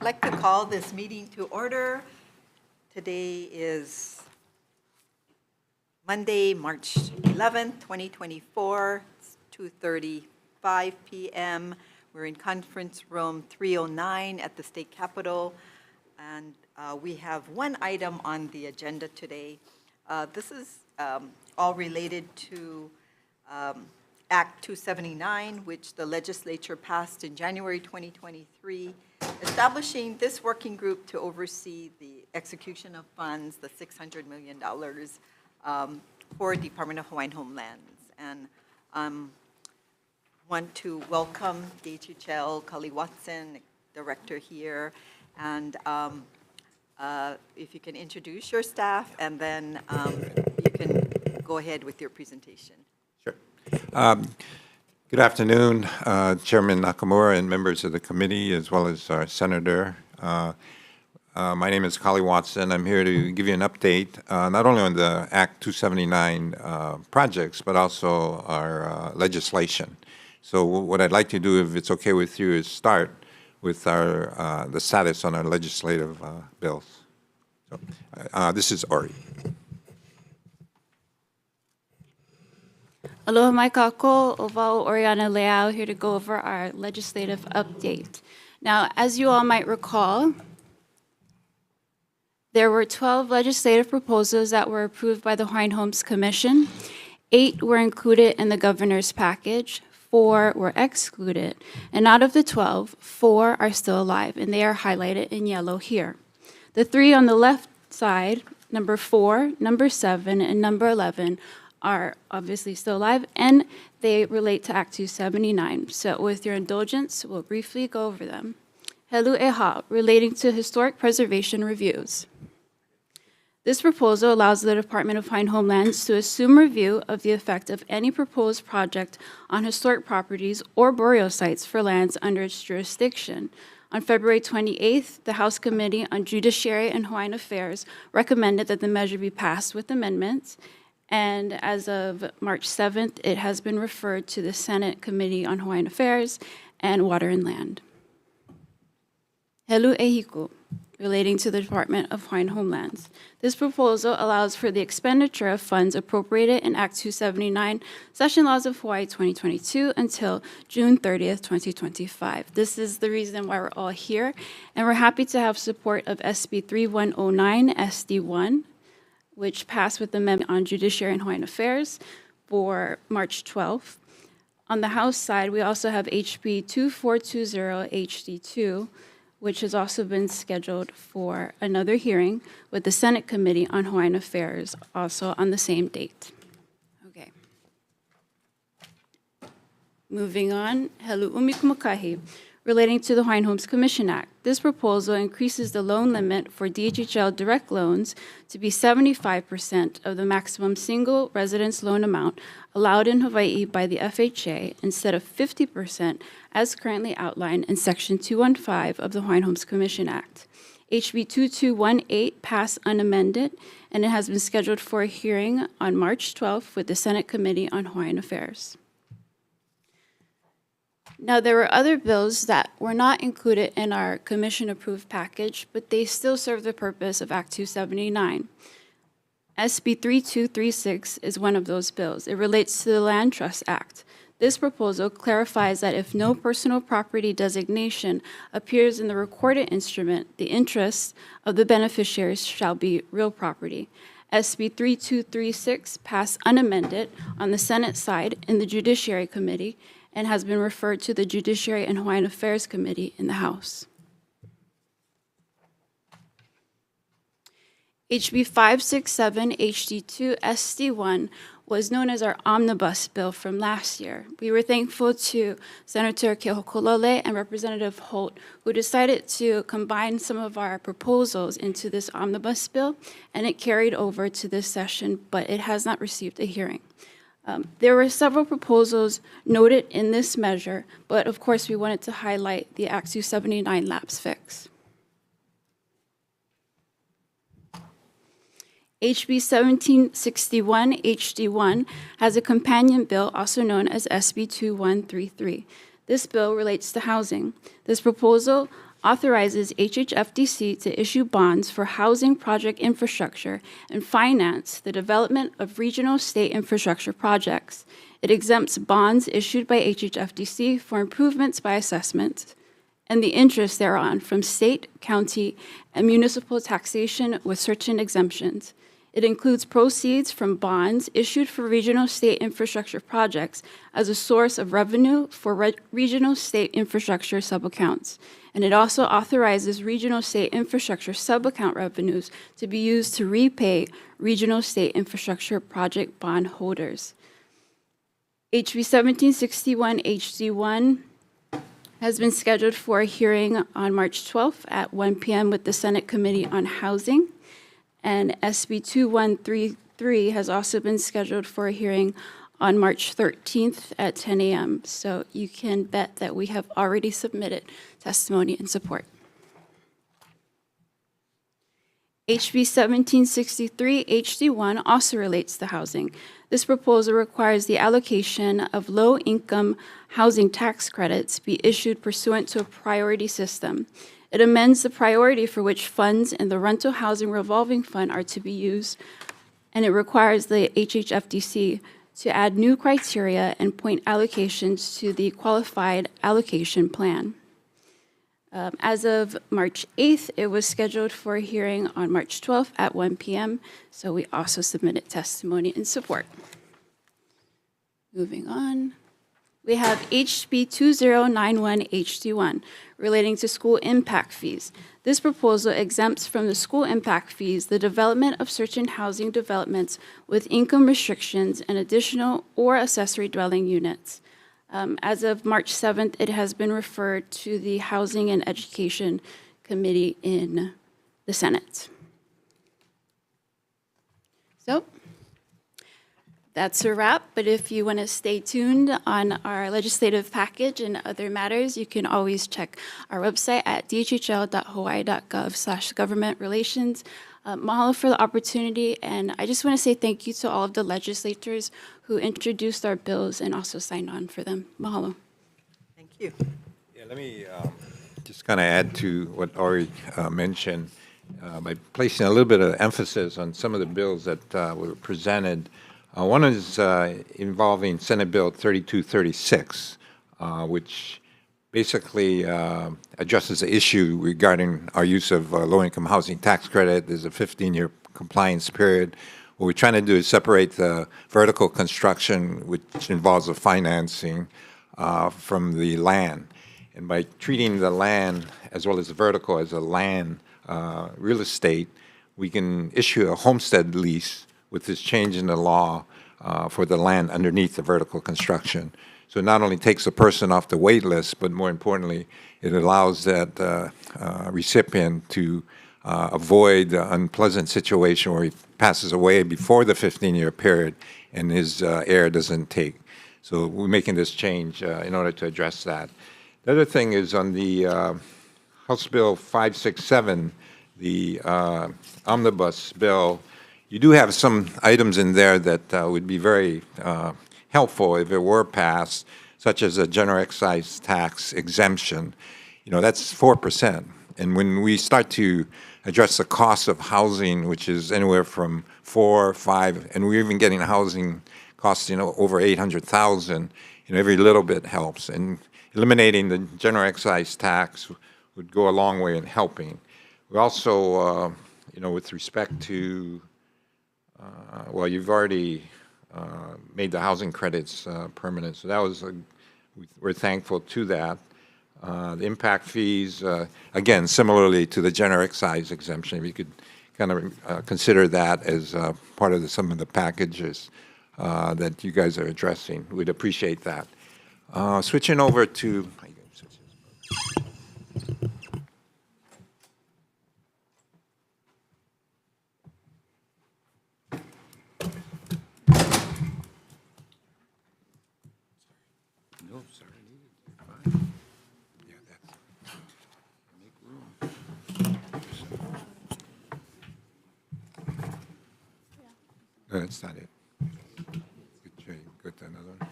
like to call this meeting to order. Today is Monday, March 11th, 2024. It's 2:35 p.m. We're in conference room 309 at the state capitol, and we have one item on the agenda today. This is all related to Act 279, which the legislature passed in January 2023, establishing this working group to oversee the execution of funds, the $600 million for Department of Hawaiian Homelands. And want to welcome DHHL Kali Watson, director here, and if you can introduce your staff, and then you can go ahead with your presentation. Sure. Good afternoon, Chairman Nakamura and members of the committee, as well as our senator. My name is Kali Watson. I'm here to give you an update, not only on the Act 279 projects, but also our legislation. So what I'd like to do, if it's okay with you, is start with our the status on our legislative bills. So, this is Ori. Aloha mai kako, Ovao Oriana Leao, here to go over our legislative update. Now, as you all might recall, there were 12 legislative proposals that were approved by the Hawaiian Homes Commission. 8 were included in the governor's package, 4 were excluded, and out of the 12, 4 are still alive, and they are highlighted in yellow here. The 3 on the left side, number 4, number 7, and number 11, are obviously still alive, and they relate to Act 279. So with your indulgence, we'll briefly go over them. Helu Eha, relating to historic preservation reviews. This proposal allows the Department of Hawaiian Homelands to assume review of the effect of any proposed project on historic properties or burial sites for lands under its jurisdiction. On February 28th, the House Committee on Judiciary and Hawaiian Affairs recommended that the measure be passed with amendments, and as of March 7th, it has been referred to the Senate Committee on Hawaiian Affairs and Water and Land. Helu Ehiku, relating to the Department of Hawaiian Homelands. This proposal allows for the expenditure of funds appropriated in Act 279, Session Laws of Hawaii 2022 until June 30th, 2025. This is the reason why we're all here, and we're happy to have support of SB 3109 SD1, which passed with the amendment on Judiciary and Hawaiian Affairs for March 12th. On the House side, we also have HB 2420 HD2, which has also been scheduled for another hearing with the Senate Committee on Hawaiian Affairs, also on the same date. Okay. Moving on, Helu Umikumakahi, relating to the Hawaiian Homes Commission Act. This proposal increases the loan limit for DHHL direct loans to be 75% of the maximum single residence loan amount allowed in Hawaii by the FHA instead of 50% as currently outlined in Section 215 of the Hawaiian Homes Commission Act. HB 2218 passed unamended, and it has been scheduled for a hearing on March 12th with the Senate Committee on Hawaiian Affairs. Now, there were other bills that were not included in our commission-approved package, but they still serve the purpose of Act 279. SB 3236 is one of those bills. It relates to the Land Trust Act. This proposal clarifies that if no personal property designation appears in the recorded instrument, the interests of the beneficiaries shall be real property. SB 3236 passed unamended on the Senate side in the Judiciary Committee and has been referred to the Judiciary and Hawaiian Affairs Committee in the House. HB 567 HD2 SD1 was known as our omnibus bill from last year. We were thankful to Senator Kehokolole and Representative Holt, who decided to combine some of our proposals into this omnibus bill, and it carried over to this session, but it has not received a hearing. There were several proposals noted in this measure, but of course we wanted to highlight the Act 279 lapse fix. HB 1761 HD1 has a companion bill also known as SB 2133. This bill relates to housing. This proposal authorizes HHFDC to issue bonds for housing project infrastructure and finance the development of regional state infrastructure projects. It exempts bonds issued by HHFDC for improvements by assessment and the interest thereon from state, county, and municipal taxation with certain exemptions. It includes proceeds from bonds issued for regional state infrastructure projects as a source of revenue for regional state infrastructure subaccounts. And it also authorizes regional state infrastructure subaccount revenues to be used to repay regional state infrastructure project bond holders. HB 1761 HD1 has been scheduled for a hearing on March 12th at 1 p.m. with the Senate Committee on Housing. And SB 2133 has also been scheduled for a hearing on March 13th at 10 a.m. So you can bet that we have already submitted testimony in support. HB 1763 HD1 also relates to housing. This proposal requires the allocation of low-income housing tax credits be issued pursuant to a priority system. It amends the priority for which funds in the Rental Housing Revolving Fund are to be used, and it requires the HHFDC to add new criteria and point allocations to the Qualified Allocation Plan. As of March 8th, it was scheduled for a hearing on March 12th at 1 p.m., so we also submitted testimony in support. Moving on. We have HB 2091 HD1 relating to school impact fees. This proposal exempts from the school impact fees the development of certain housing developments with income restrictions and additional or accessory dwelling units. As of March 7th, it has been referred to the Housing and Education Committee in the Senate. So that's a wrap, but if you want to stay tuned on our legislative package and other matters, you can always check our website at dhhl.hawaii.gov/government-relations. Mahalo for the opportunity, and I just want to say thank you to all of the legislators who introduced our bills and also signed on for them. Mahalo. Thank you. Yeah, let me just kind of add to what Ori mentioned by placing a little bit of emphasis on some of the bills that were presented. One is involving Senate Bill 3236, which basically addresses the issue regarding our use of low-income housing tax credit. There's a 15-year compliance period. What we're trying to do is separate the vertical construction, which involves the financing, from the land. And by treating the land as well as the vertical as a land real estate, we can issue a homestead lease with this change in the law for the land underneath the vertical construction. So it not only takes a person off the wait list, but more importantly, it allows that recipient to avoid the unpleasant situation where he passes away before the 15-year period and his heir doesn't take. So we're making this change in order to address that. The other thing is on the House Bill 567, the omnibus bill. You do have some items in there that would be very helpful if it were passed, such as a general excise tax exemption. You know, that's 4%. And when we start to address the cost of housing, which is anywhere from 4, 5, and we're even getting housing costs, you know, over 800,000, you know, every little bit helps. And eliminating the general excise tax would go a long way in helping. We also, you know, with respect to, well, you've already made the housing credits permanent, so that was we're thankful to that. The impact fees, again, similarly to the general excise exemption, if you could kind of consider that as part of some of the packages that you guys are addressing. We'd appreciate that. Switching over to. No, that's not it. Good, another one.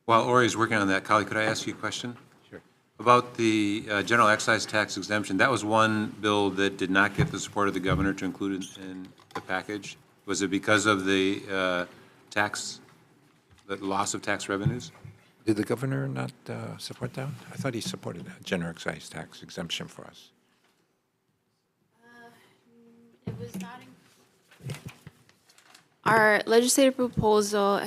While Ori is working on that, Kali, could I ask you a question? Sure. About the general excise tax exemption, that was one bill that did not get the support of the governor to include it in the package. Was it because of the loss of tax revenues? Did the governor not support that? I thought he supported that general excise tax exemption for us. It was not our legislative proposal,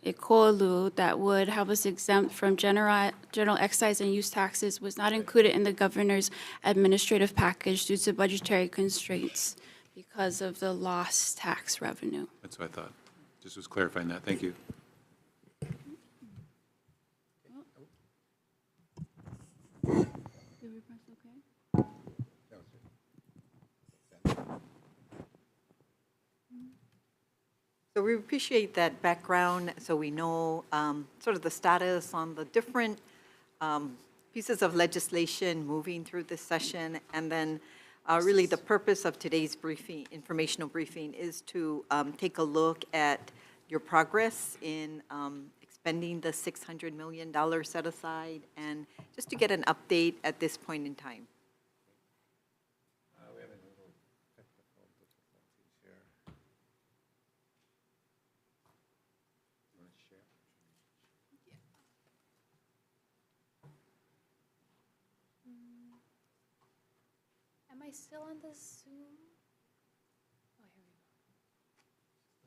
Ekolu, that would have us exempt from general excise and use taxes was not included in the governor's administrative package due to budgetary constraints because of the lost tax revenue. That's what I thought. Just was clarifying that. Thank you. So we appreciate that background, so we know sort of the status on the different pieces of legislation moving through this session. And then really the purpose of today's briefing, informational briefing, is to take a look at your progress in expending the $600 million set aside, and just to get an update at this point in time. Am I still on the Zoom? Oh,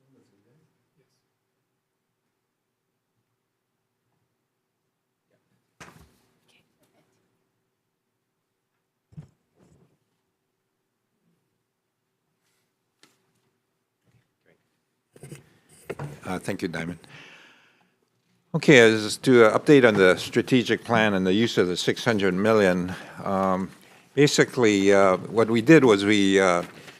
here we go. Okay, perfect. Thank you, Diamond. Okay, as to update on the strategic plan and the use of the $600 million, basically what we did was we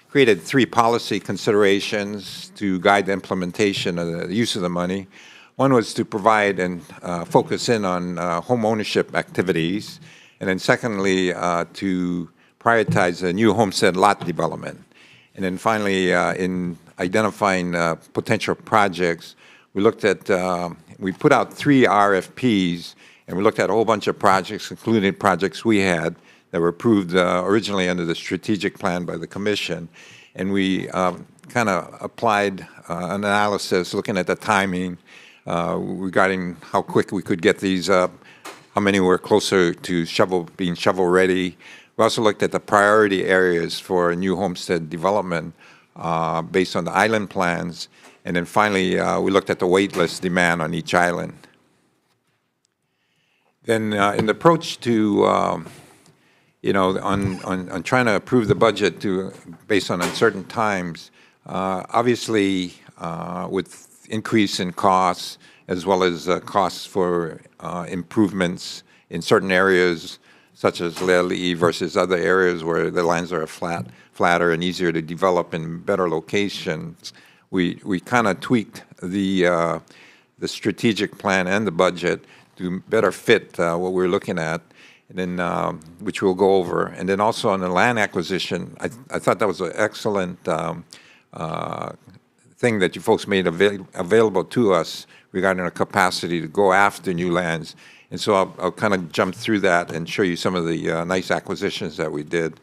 created 3 policy considerations to guide the implementation of the use of the money. One was to provide and focus in on home ownership activities, and then secondly, to prioritize the new homestead lot development. And then finally, in identifying potential projects, we looked at, we put out 3 RFPs, and we looked at a whole bunch of projects, including projects we had that were approved originally under the strategic plan by the commission. And we kind of applied an analysis looking at the timing regarding how quick we could get these up, how many were closer to being shovel ready. We also looked at the priority areas for new homestead development based on the island plans. And then finally, we looked at the wait list demand on each island. Then in the approach to, you know, on trying to approve the budget based on uncertain times, obviously with increase in costs as well as costs for improvements in certain areas, such as Le'ali'i versus other areas where the lands are flatter and easier to develop in better locations, we kind of tweaked the strategic plan and the budget to better fit what we're looking at, and then which we'll go over. And then also on the land acquisition, I thought that was an excellent thing that you folks made available to us regarding our capacity to go after new lands. And so I'll kind of jump through that and show you some of the nice acquisitions that we did.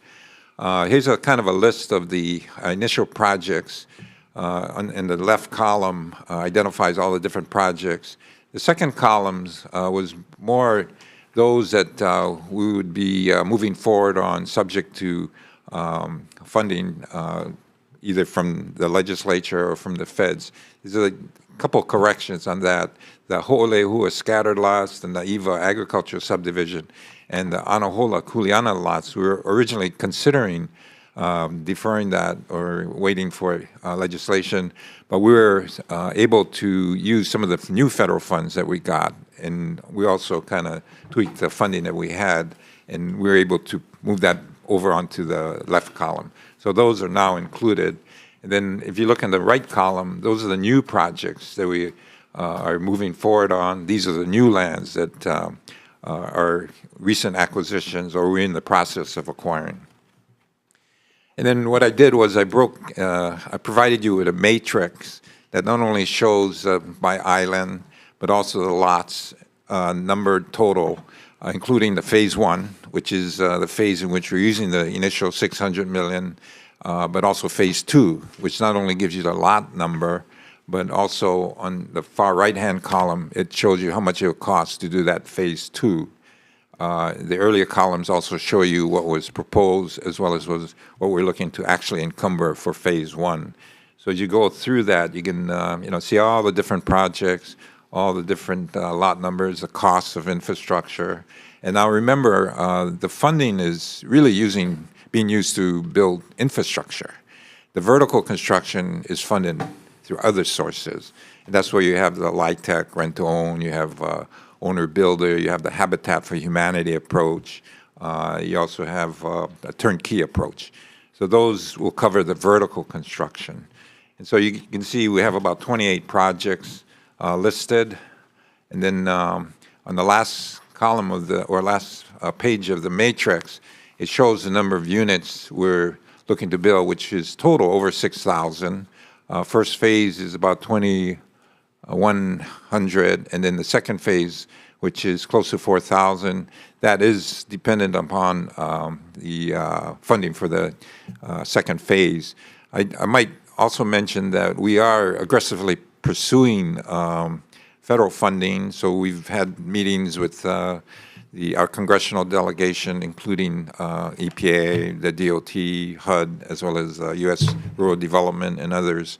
Here's a kind of a list of the initial projects. In the left column identifies all the different projects. The second column was more those that we would be moving forward on, subject to funding either from the legislature or from the feds. There's a couple corrections on that. The Ho'olehua scattered lots, the Naiva agricultural subdivision, and the Anahola Kuleana lots, we were originally considering deferring that or waiting for legislation, but we were able to use some of the new federal funds that we got, and we also kind of tweaked the funding that we had, and we were able to move that over onto the left column. So those are now included. And then if you look in the right column, those are the new projects that we are moving forward on. These are the new lands that are recent acquisitions or we're in the process of acquiring. And then what I did was I provided you with a matrix that not only shows by island, but also the lots number total, including the phase one, which is the phase in which we're using the initial 600 million, but also phase two, which not only gives you the lot number, but also on the far right-hand column, it shows you how much it will cost to do that phase two. The earlier columns also show you what was proposed as well as what we're looking to actually encumber for phase one. So as you go through that, you can see all the different projects, all the different lot numbers, the costs of infrastructure. And now remember, the funding is really being used to build infrastructure. The vertical construction is funded through other sources. And that's where you have the LIHTC, rent-to-own, you have owner-builder, you have the Habitat for Humanity approach, you also have a turnkey approach. So those will cover the vertical construction. And so you can see we have about 28 projects listed. And then on the last column of last page of the matrix, it shows the number of units we're looking to build, which is total over 6,000. First phase is about 2,100, and then the second phase, which is close to 4,000, that is dependent upon the funding for the second phase. I might also mention that we are aggressively pursuing federal funding, so we've had meetings with our congressional delegation, including EPA, the DOT, HUD, as well as U.S. Rural Development and others.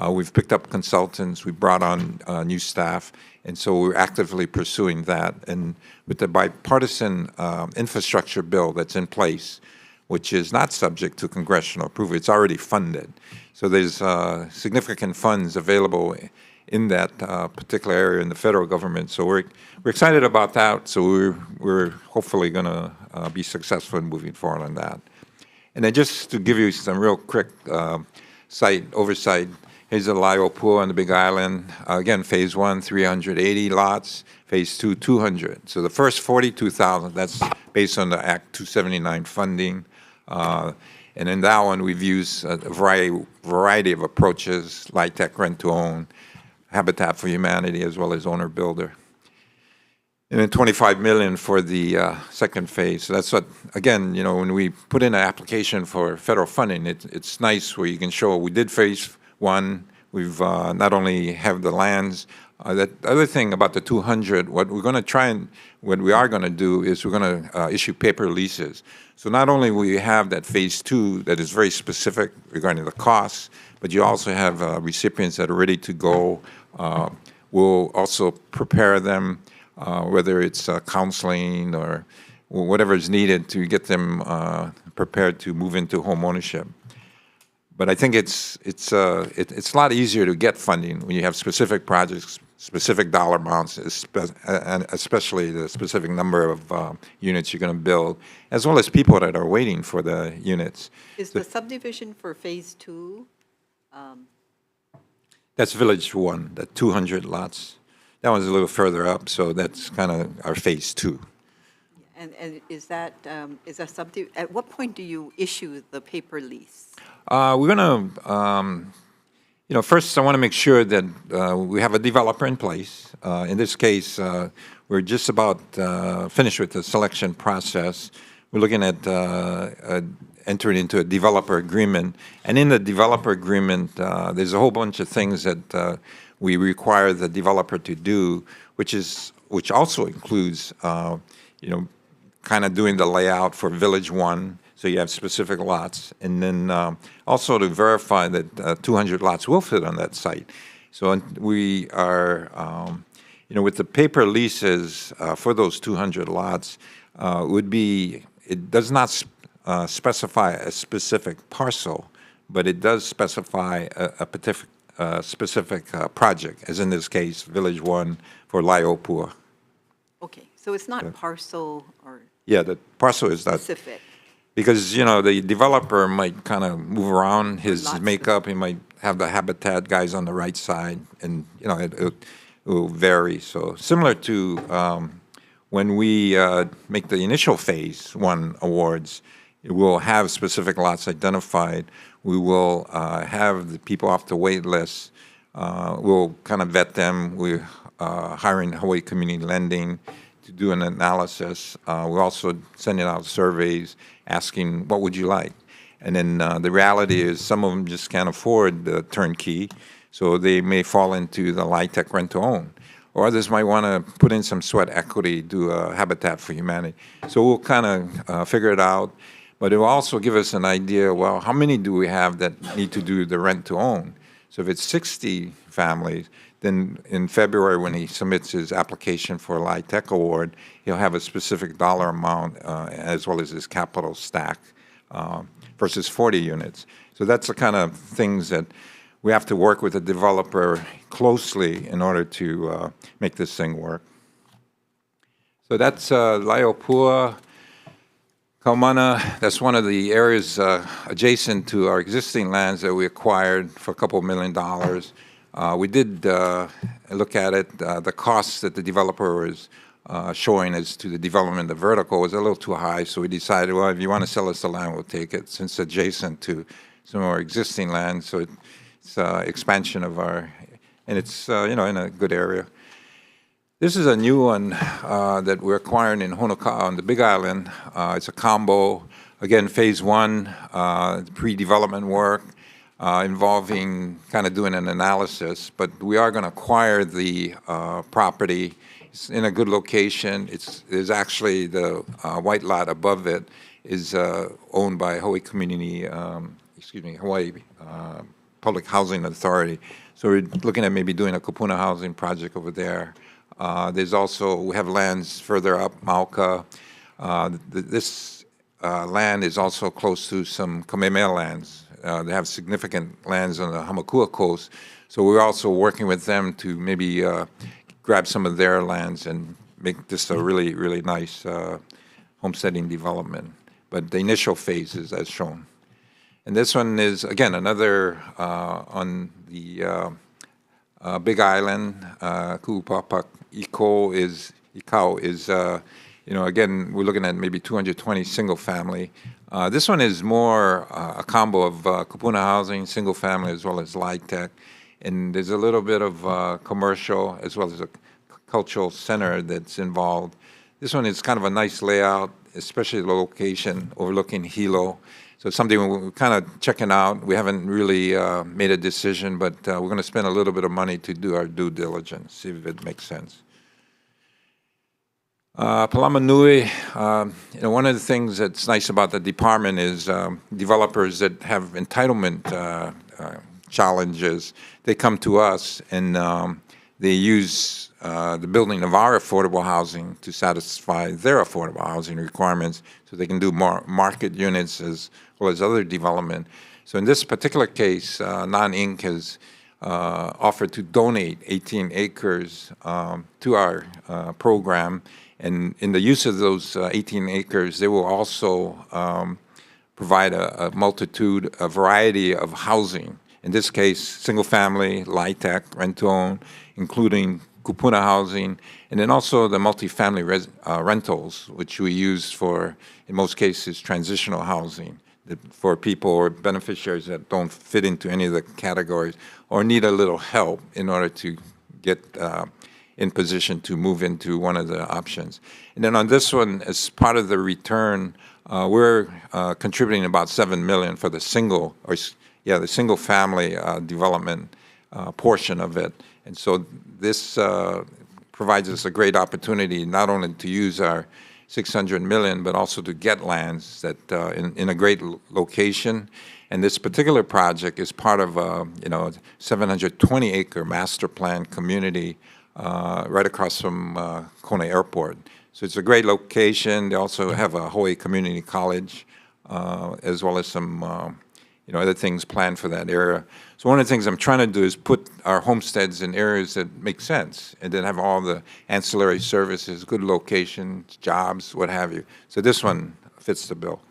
We've picked up consultants, we brought on new staff, and so we're actively pursuing that. And with the bipartisan infrastructure bill that's in place, which is not subject to congressional approval, it's already funded. So there's significant funds available in that particular area in the federal government. So we're excited about that. So we're hopefully going to be successful in moving forward on that. And then just to give you some real quick oversight, here's the Laiopu on the Big Island. Again, phase one, 380 lots. Phase two, 200. So the first 42,000, that's based on the Act 279 funding. And in that one, we've used a variety of approaches, LIHTC, rent-to-own, Habitat for Humanity, as well as owner-builder. And then 25 million for the second phase. So that's what, again, when we put in an application for federal funding, it's nice where you can show we did phase one. We've not only have the lands. The other thing about the 200, what we are going to do is we're going to issue paper leases. So not only will you have that phase two that is very specific regarding the costs, but you also have recipients that are ready to go. We'll also prepare them, whether it's counseling or whatever is needed to get them prepared to move into home ownership. But I think it's a lot easier to get funding when you have specific projects, specific dollar amounts, and especially the specific number of units you're going to build, as well as people that are waiting for the units. Is the subdivision for phase two? That's Village 1, the 200 lots. That one's a little further up, so that's kind of our phase two. And is that at what point do you issue the paper lease? We're going to, first I want to make sure that we have a developer in place. In this case, we're just about finished with the selection process. We're looking at entering into a developer agreement. And in the developer agreement, there's a whole bunch of things that we require the developer to do, which also includes, kind of doing the layout for Village 1, so you have specific lots, and then also to verify that 200 lots will fit on that site. So we are, with the paper leases for those 200 lots, it does not specify a specific parcel, but it does specify a specific project, as in this case, Village 1 for Laiopu. Okay, so it's not parcel or Yeah, the parcel is not. specific. Because, the developer might kind of move around his Lots of- makeup. He might have the Habitat guys on the right side, and, it will vary. So similar to when we make the initial phase one awards, we'll have specific lots identified. We will have the people off the wait list. We'll kind of vet them. We hiring Hawaii Community Lending to do an analysis. We're also sending out surveys asking, what would you like? And then the reality is some of them just can't afford the turnkey, so they may fall into the LIHTC rent-to-own. Or others might want to put in some sweat equity, do a Habitat for Humanity. So we'll kind of figure it out. But it will also give us an idea, well, how many do we have that need to do the rent-to-own? So if it's 60 families, then in February when he submits his application for a LIHTC award, he'll have a specific dollar amount as well as his capital stack versus 40 units. So that's the kind of things that we have to work with the developer closely in order to make this thing work. So that's Laiopua. Kaumana, that's one of the areas adjacent to our existing lands that we acquired for a couple $1 million. We did look at it. The costs that the developer was showing as to the development of vertical was a little too high, so we decided, well, if you want to sell us the land, we'll take it, since it's adjacent to some of our existing land. So it's expansion of our, and it's in a good area. This is a new one that we're acquiring in Honoka'a on the Big Island. It's a combo, again, phase one, pre-development work involving kind of doing an analysis, but we are going to acquire the property. It's in a good location. There's actually the white lot above it is owned by Hawaii Hawaii Public Housing Authority. So we're looking at maybe doing a kupuna housing project over there. There's also, we have lands further up Mauka. This land is also close to some Kamehameha lands. They have significant lands on the Hamakua coast. So we're also working with them to maybe grab some of their lands and make this a really, really nice homesteading development. But the initial phases as shown. And this one is, again, another on the Big Island. Ku'upapa Ikau is, again, we're looking at maybe 220 single family. This one is more a combo of kupuna housing, single family, as well as LIHTC. And there's a little bit of commercial as well as a cultural center that's involved. This one is kind of a nice layout, especially the location overlooking Hilo. So it's something we're kind of checking out. We haven't really made a decision, but we're going to spend a little bit of money to do our due diligence, see if it makes sense. Palama Nui, one of the things that's nice about the department is developers that have entitlement challenges, they come to us and they use the building of our affordable housing to satisfy their affordable housing requirements so they can do more market units as well as other development. So in this particular case, Non-Inc. has offered to donate 18 acres to our program. And in the use of those 18 acres, they will also provide a variety of housing. In this case, single family, LIHTC, rent-to-own, including kupuna housing, and then also the multifamily rentals, which we use for, in most cases, transitional housing for people or beneficiaries that don't fit into any of the categories or need a little help in order to get in position to move into one of the options. And then on this one, as part of the return, we're contributing about $7 million for the single family development portion of it. And so this provides us a great opportunity not only to use our $600 million, but also to get lands that in a great location. And this particular project is part of a 720-acre master plan community right across from Kona Airport. So it's a great location. They also have a Hawaii Community College, as well as some other things planned for that area. So one of the things I'm trying to do is put our homesteads in areas that make sense and then have all the ancillary services, good locations, jobs, what have you. So this one fits the bill.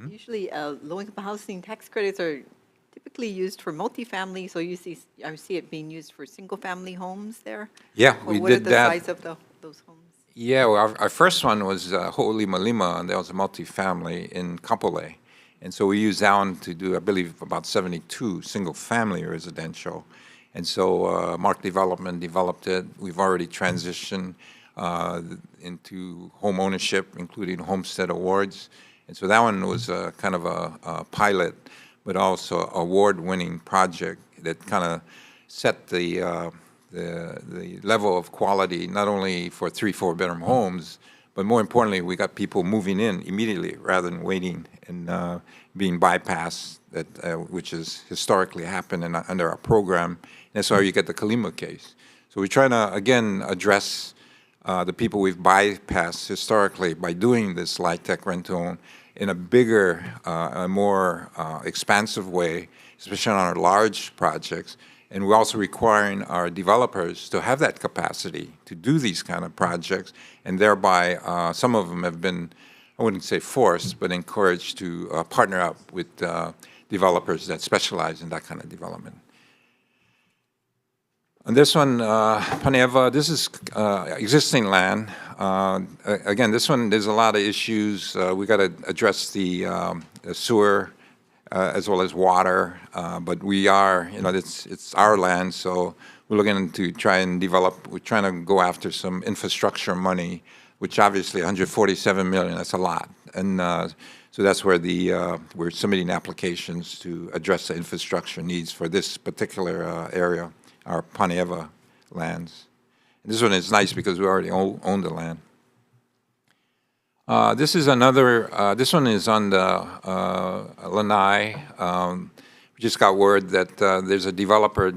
Usually low-income housing tax credits are typically used for multifamily, so I see it being used for single-family homes there? Yeah, we did that. What are the size of those homes? Yeah, well, our first one was Ho'olimalima, and that was a multifamily in Kapolei. And so we used that one to do, I believe, about 72 single-family residential. And so Mark Development developed it. We've already transitioned into home ownership, including homestead awards. And so that one was kind of a pilot, but also award-winning project that kind of set the level of quality, not only for 3-4 bedroom homes, but more importantly, we got people moving in immediately rather than waiting and being bypassed, which has historically happened under our program. And that's how you get the Kalima case. So we're trying to, again, address the people we've bypassed historically by doing this LIHTC rent-to-own in a bigger, a more expansive way, especially on our large projects. And we're also requiring our developers to have that capacity to do these kind of projects, and thereby some of them have been, I wouldn't say forced, but encouraged to partner up with developers that specialize in that kind of development. On this one, Paneva, this is existing land. Again, this one, there's a lot of issues. We got to address the sewer as well as water, but we are, it's our land, so we're looking to try and develop, we're trying to go after some infrastructure money, which obviously 147 million, that's a lot. And so that's where we're submitting applications to address the infrastructure needs for this particular area, our Paneva lands. And this one is nice because we already own the land. This is another, this one is on the Lanai. We just got word that there's a developer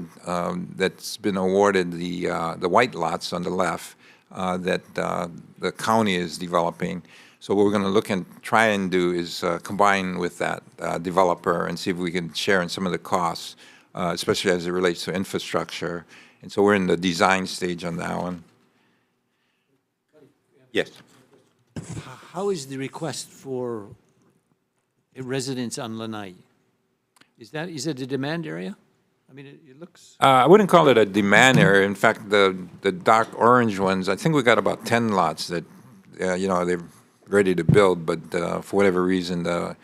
that's been awarded the white lots on the left that the county is developing. So what we're going to look and try and do is combine with that developer and see if we can share in some of the costs, especially as it relates to infrastructure. And so we're in the design stage on that one. Yes. How is the request for a residence on Lanai? Is it a demand area? I mean, it looks. I wouldn't call it a demand area. In fact, the dark orange ones, I think we got about 10 lots that, they're ready to build, but for whatever reason, the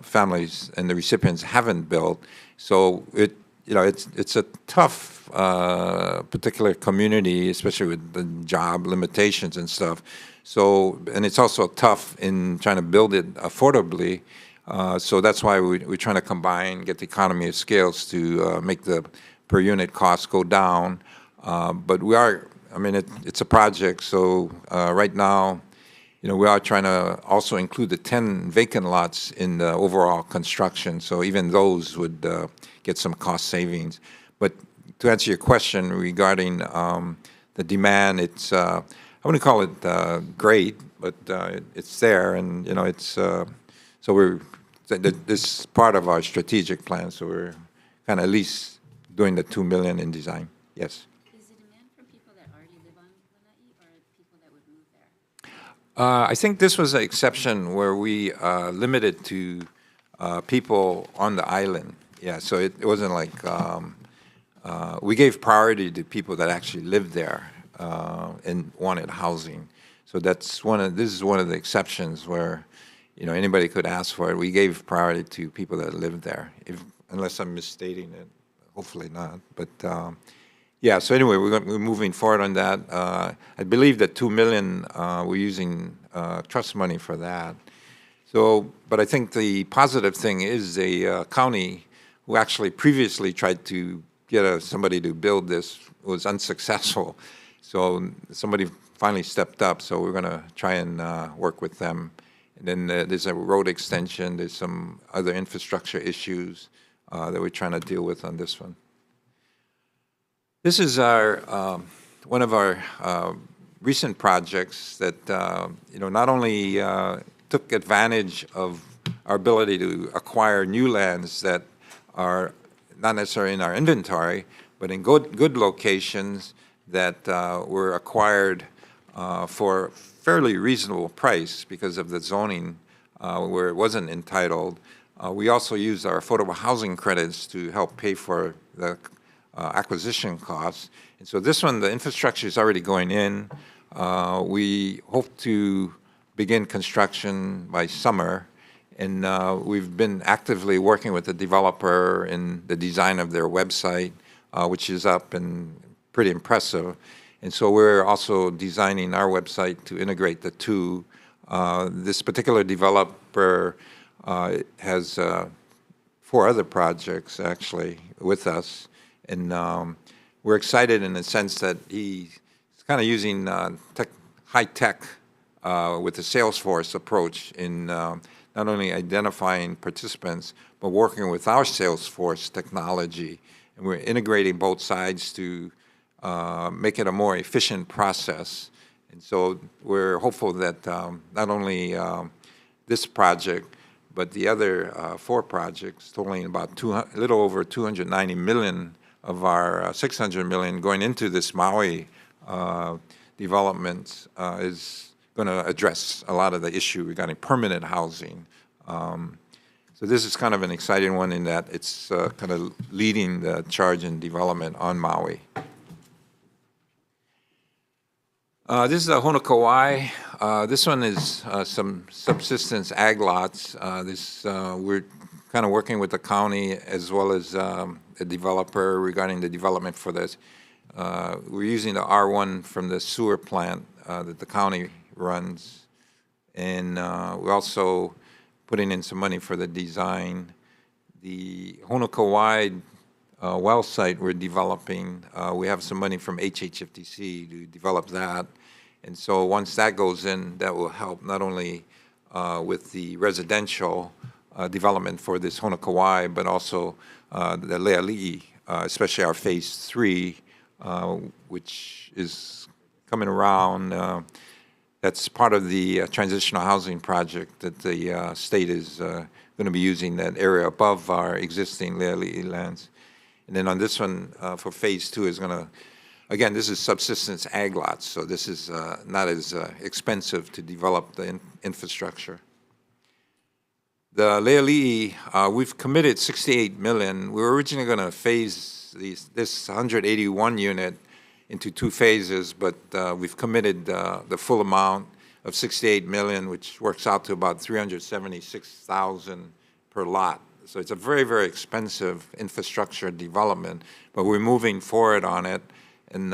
families and the recipients haven't built. So it's a tough particular community, especially with the job limitations and stuff. So, and it's also tough in trying to build it affordably. So that's why we're trying to combine, get the economy of scales to make the per unit costs go down. But we are, I mean, it's a project. So right now, we are trying to also include the 10 vacant lots in the overall construction. So even those would get some cost savings. But to answer your question regarding the demand, it's, I wouldn't call it great, but it's there, and it's so this is part of our strategic plan. So we're kind of at least doing the 2 million in design. Yes. Is the demand from people that already live on Lanai or people that would move there? I think this was an exception where we limited to people on the island. Yeah, so it wasn't like we gave priority to people that actually lived there and wanted housing. So this is one of the exceptions where, anybody could ask for it. We gave priority to people that lived there, unless I'm misstating it. Hopefully not. But yeah, so anyway, we're moving forward on that. I believe that 2 million, we're using trust money for that. So, but I think the positive thing is the county, who actually previously tried to get somebody to build this, was unsuccessful. So somebody finally stepped up, so we're going to try and work with them. And then there's a road extension, there's some other infrastructure issues that we're trying to deal with on this one. This is our one of our recent projects that not only took advantage of our ability to acquire new lands that are not necessarily in our inventory, but in good locations that were acquired for fairly reasonable price because of the zoning where it wasn't entitled. We also used our affordable housing credits to help pay for the acquisition costs. And so this one, the infrastructure is already going in. We hope to begin construction by summer. And we've been actively working with the developer in the design of their website. which is up and pretty impressive. And so we're also designing our website to integrate the two. This particular developer has 4 other projects actually with us, and we're excited in the sense that he's kind of using high tech with the Salesforce approach in not only identifying participants but working with our Salesforce technology, and we're integrating both sides to make it a more efficient process. And so we're hopeful that not only this project, but the other 4 projects totaling about a little over 290 million of our 600 million going into this Maui development is going to address a lot of the issue regarding permanent housing. So this is kind of an exciting one in that it's kind of leading the charge in development on Maui. This is a Honokawai. This one is some subsistence ag lots. We're kind of working with the county as well as the developer regarding the development for this. We're using the R1 from the sewer plant that the county runs, and we're also putting in some money for the design. The Honokawai well site we're developing, we have some money from HHFTC to develop that. And so once that goes in, that will help not only with the residential development for this Honokawai, but also the Leali'i, especially our Phase 3, which is coming around. That's part of the transitional housing project that the state is going to be using that area above our existing Leali'i lands. And then on this one, for Phase 2 is going to, again, this is subsistence ag lots, so this is not as expensive to develop the infrastructure. The Leali'i, we've committed 68 million. We were originally going to phase this 181 unit into 2 phases, but we've committed the full amount of 68 million, which works out to about 376,000 per lot. So it's a very, very expensive infrastructure development, but we're moving forward on it. And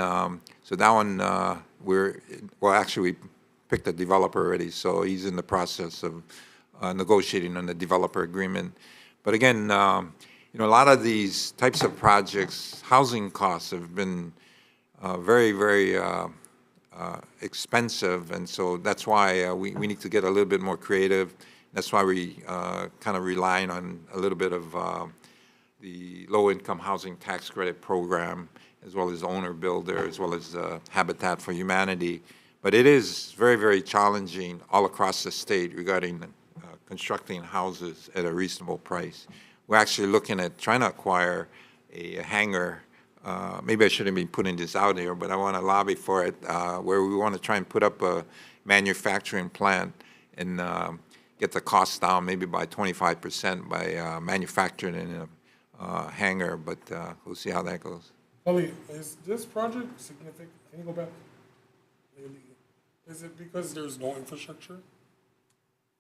so that one, actually, we picked a developer already, so he's in the process of negotiating on the developer agreement. But again, a lot of these types of projects, housing costs have been very, very expensive, and so that's why we need to get a little bit more creative. That's why we kind of relying on a little bit of the low-income housing tax credit program, as well as owner builder, as well as Habitat for Humanity. But it is very, very challenging all across the state regarding constructing houses at a reasonable price. We're actually looking at trying to acquire a hangar. Maybe I shouldn't be putting this out here, but I want to lobby for it, where we want to try and put up a manufacturing plant and get the cost down maybe by 25% by manufacturing in a hangar, but we'll see how that goes. Holly, is this project significant? Can you go back? Is it because there's no infrastructure?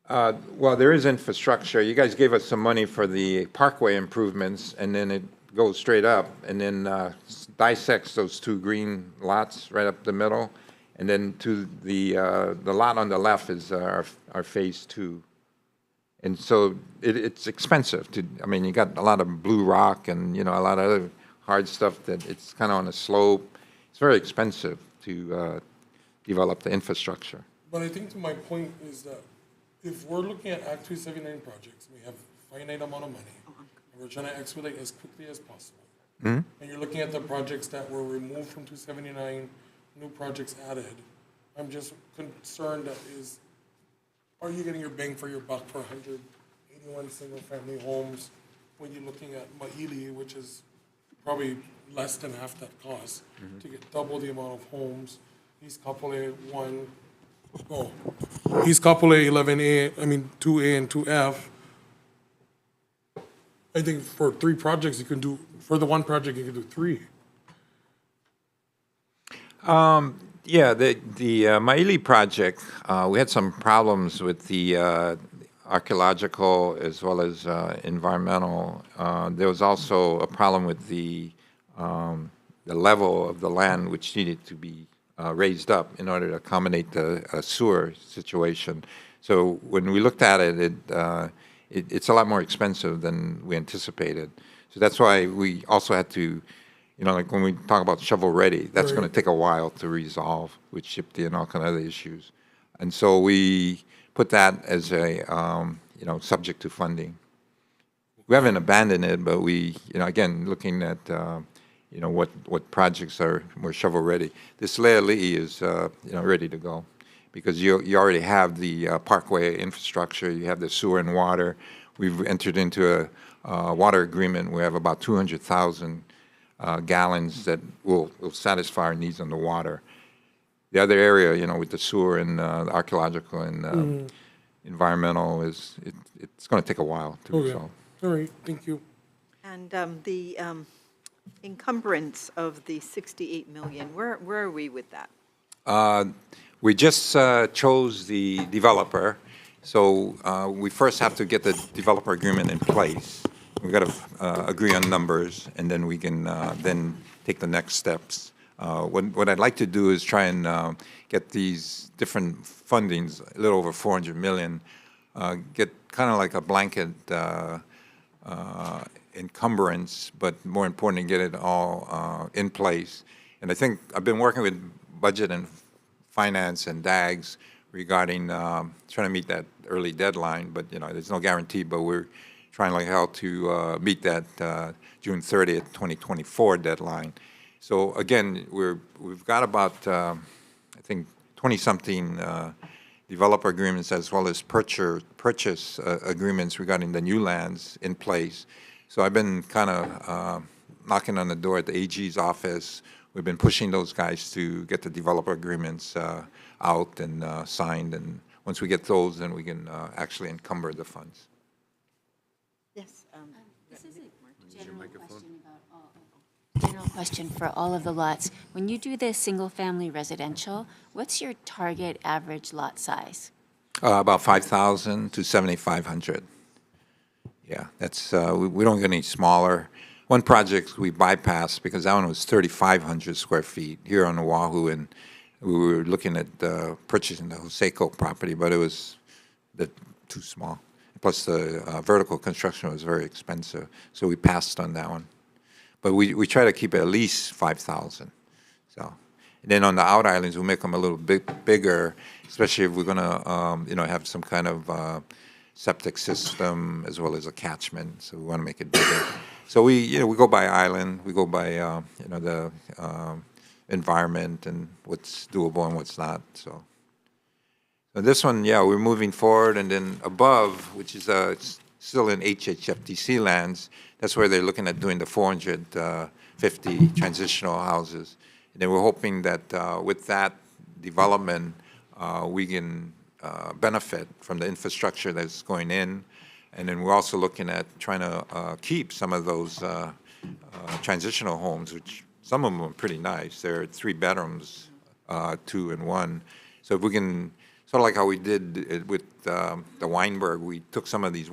Well, there is infrastructure. You guys gave us some money for the parkway improvements, and then it goes straight up, and then dissects those 2 green lots right up the middle, and then to the lot on the left is our Phase 2. And so it's expensive to, you got a lot of blue rock and, a lot of other hard stuff that it's kind of on a slope. It's very expensive to develop the infrastructure. But I think to my point is that if we're looking at Act 279 projects, we have a finite amount of money, and we're trying to expedite as quickly as possible. And you're looking at the projects that were removed from 279, new projects added. I'm just concerned that are you getting your bang for your buck for 181 single-family homes when you're looking at Maili, which is probably less than half that cost, to get double the amount of homes? East Kapolei 11A, 2A and 2F. I think for 3 projects for the one project you can do 3. Yeah, the Maili project, we had some problems with the archaeological as well as environmental. There was also a problem with the the level of the land which needed to be raised up in order to accommodate the sewer situation. So when we looked at it, it's a lot more expensive than we anticipated. So that's why we also had to, like when we talk about shovel-ready, that's going to take a while to resolve with SHPT and all kind of other issues. And so we put that as a, subject to funding. We haven't abandoned it, but we, again, looking at, what projects are more shovel-ready. This Le'ali'i is, ready to go because you already have the parkway infrastructure, you have the sewer and water. We've entered into a water agreement. We have about 200,000 gallons that will satisfy our needs on the water. The other area, with the sewer and the archaeological and environmental, it's going to take a while to resolve. All right, thank you. And the encumbrance of the 68 million, where are we with that? We just chose the developer, so we first have to get the developer agreement in place. We've got to agree on numbers, and then we can then take the next steps. What I'd like to do is try and get these different fundings, a little over 400 million, get kind of like a blanket encumbrance, but more importantly, get it all in place. And I think I've been working with budget and finance and DAGs regarding trying to meet that early deadline, but there's no guarantee, but we're trying like hell to meet that June 30th, 2024 deadline. So again, we've got about, I think, 20-something developer agreements as well as purchase agreements regarding the new lands in place. So I've been kind of knocking on the door at the AG's office. We've been pushing those guys to get the developer agreements out and signed. And once we get those, then we can actually encumber the funds. Yes. This is a general question for all of the lots. When you do the single-family residential, what's your target average lot size? About 5,000 to 7,500. Yeah, that's we don't get any smaller. One project we bypassed because that one was 3,500 square feet here on Oahu, and we were looking at purchasing the Joseco property, but it was too small. Plus, the vertical construction was very expensive, so we passed on that one. But we try to keep it at least 5,000. So, and then on the out islands, we make them a little bit bigger, especially if we're going to, have some kind of septic system as well as a catchment. So we want to make it bigger. So we go by island, we go by, the environment and what's doable and what's not. So this one, we're moving forward, and then above, which is still in HHFTC lands, that's where they're looking at doing the 450 transitional houses. And then we're hoping that with that development, we can benefit from the infrastructure that's going in. And then we're also looking at trying to keep some of those transitional homes, which some of them are pretty nice. They're 3 bedrooms, 2 and 1. So if we can, sort of like how we did it with the Weinberg, we took some of these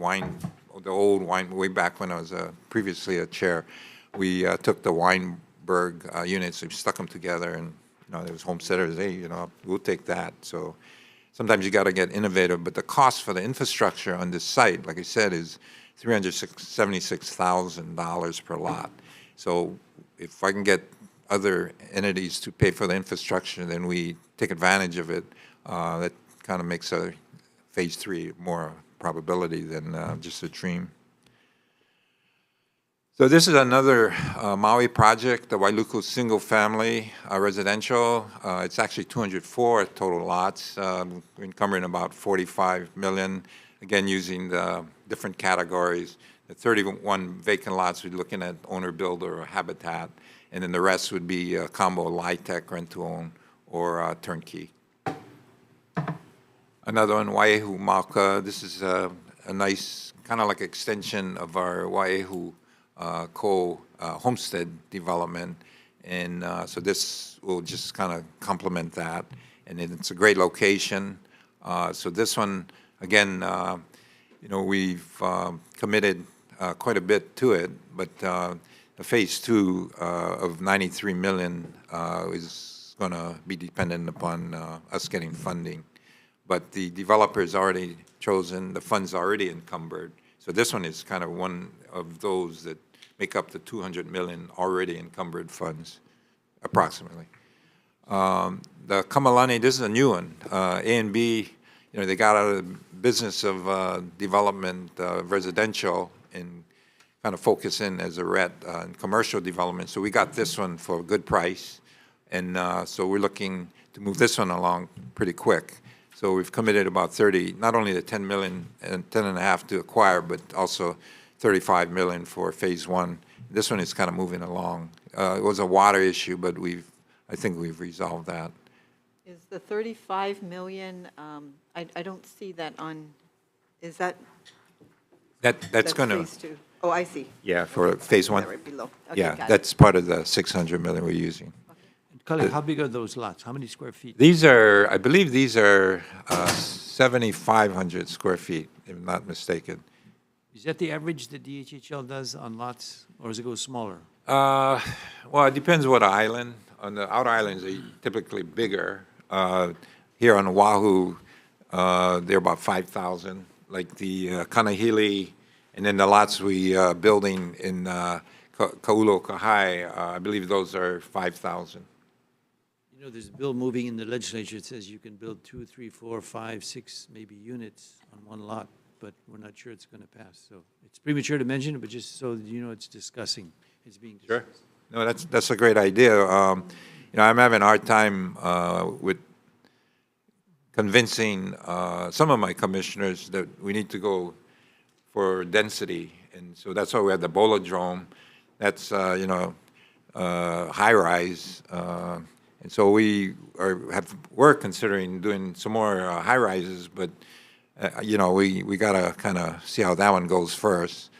the old wine, way back when I was previously a chair, we took the Weinberg units, we stuck them together, and there was homesteaders, hey, we'll take that. So sometimes you got to get innovative, but the cost for the infrastructure on this site, like I said, is $376,000 per lot. So if I can get other entities to pay for the infrastructure, then we take advantage of it. That kind of makes a phase 3 more probability than just a dream. So this is another Maui project, the Wailuku single family residential. It's actually 204 total lots, encumbering about 45 million, again using the different categories. The 31 vacant lots, we're looking at owner, builder, or habitat, and then the rest would be a combo LIHTC, rent-to-own, or turnkey. Another one, Wai'ehu Mauka. This is a nice kind of like extension of our Wai'ehu homestead development, and so this will just kind of complement that, and it's a great location. So this one, again, we've committed quite a bit to it, but the phase two of 93 million is going to be dependent upon us getting funding. But the developer's already chosen, the fund's already encumbered. So this one is kind of one of those that make up the 200 million already encumbered funds, approximately. The Kamalani, this is a new one. A and B, they got out of the business of development residential and kind of focus in as a RET in commercial development. So we got this one for a good price. And so we're looking to move this one along pretty quick. So we've committed about 30, not only the 10 million and 10 and a half to acquire, but also 35 million for phase one. This one is kind of moving along. It was a water issue, but I think we've resolved that. Is the 35 million, I don't see that on, is that? That's going to, phase two? Oh, I see. yeah, for phase one. That right below. Okay, Yeah, got it. that's part of the 600 million we're using. Cully, how big are those lots? How many square feet? These are, I believe these are 7,500 square feet, if I'm not mistaken. Is that the average that DHHL does on lots, or does it go smaller? Well, it depends what island. On the outer islands, they're typically bigger. Here on Oahu, they're about 5,000. Like the Kanahili, and then the lots we building in Kaulo Kahai, I believe those are 5,000. You know, there's a bill moving in the legislature that says you can build 2, 3, 4, 5, 6, maybe units on one lot, but we're not sure it's going to pass. So it's premature to mention it, but just so that you know, it's being discussed. Sure. No, that's a great idea. I'm having a hard time with convincing some of my commissioners that we need to go for density, and so that's why we have the Bolodrome. That's high rise, and so we're considering doing some more high rises, but we gotta kind of see how that one goes first,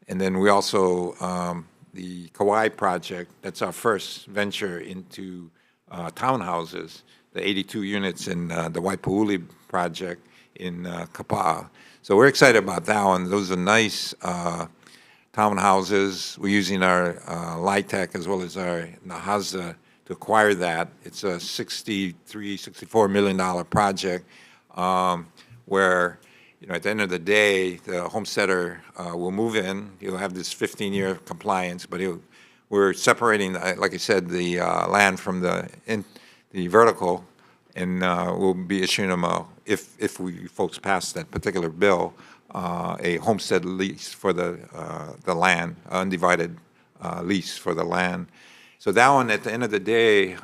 and then we also the Kauai project. That's our first venture into townhouses, the 82 units in the Waipuuli project in Kapa'a. So we're excited about that one. Those are nice townhouses. We're using our LIHTC as well as our Nahaza to acquire that. It's a $64 million project where, at the end of the day, the homesteader will move in. He'll have this 15-year compliance, but we're separating, like I said, the land from the vertical, and we'll be issuing them if we folks pass that particular bill, a homestead lease for the land, undivided lease for the land. So that one, at the end of the day,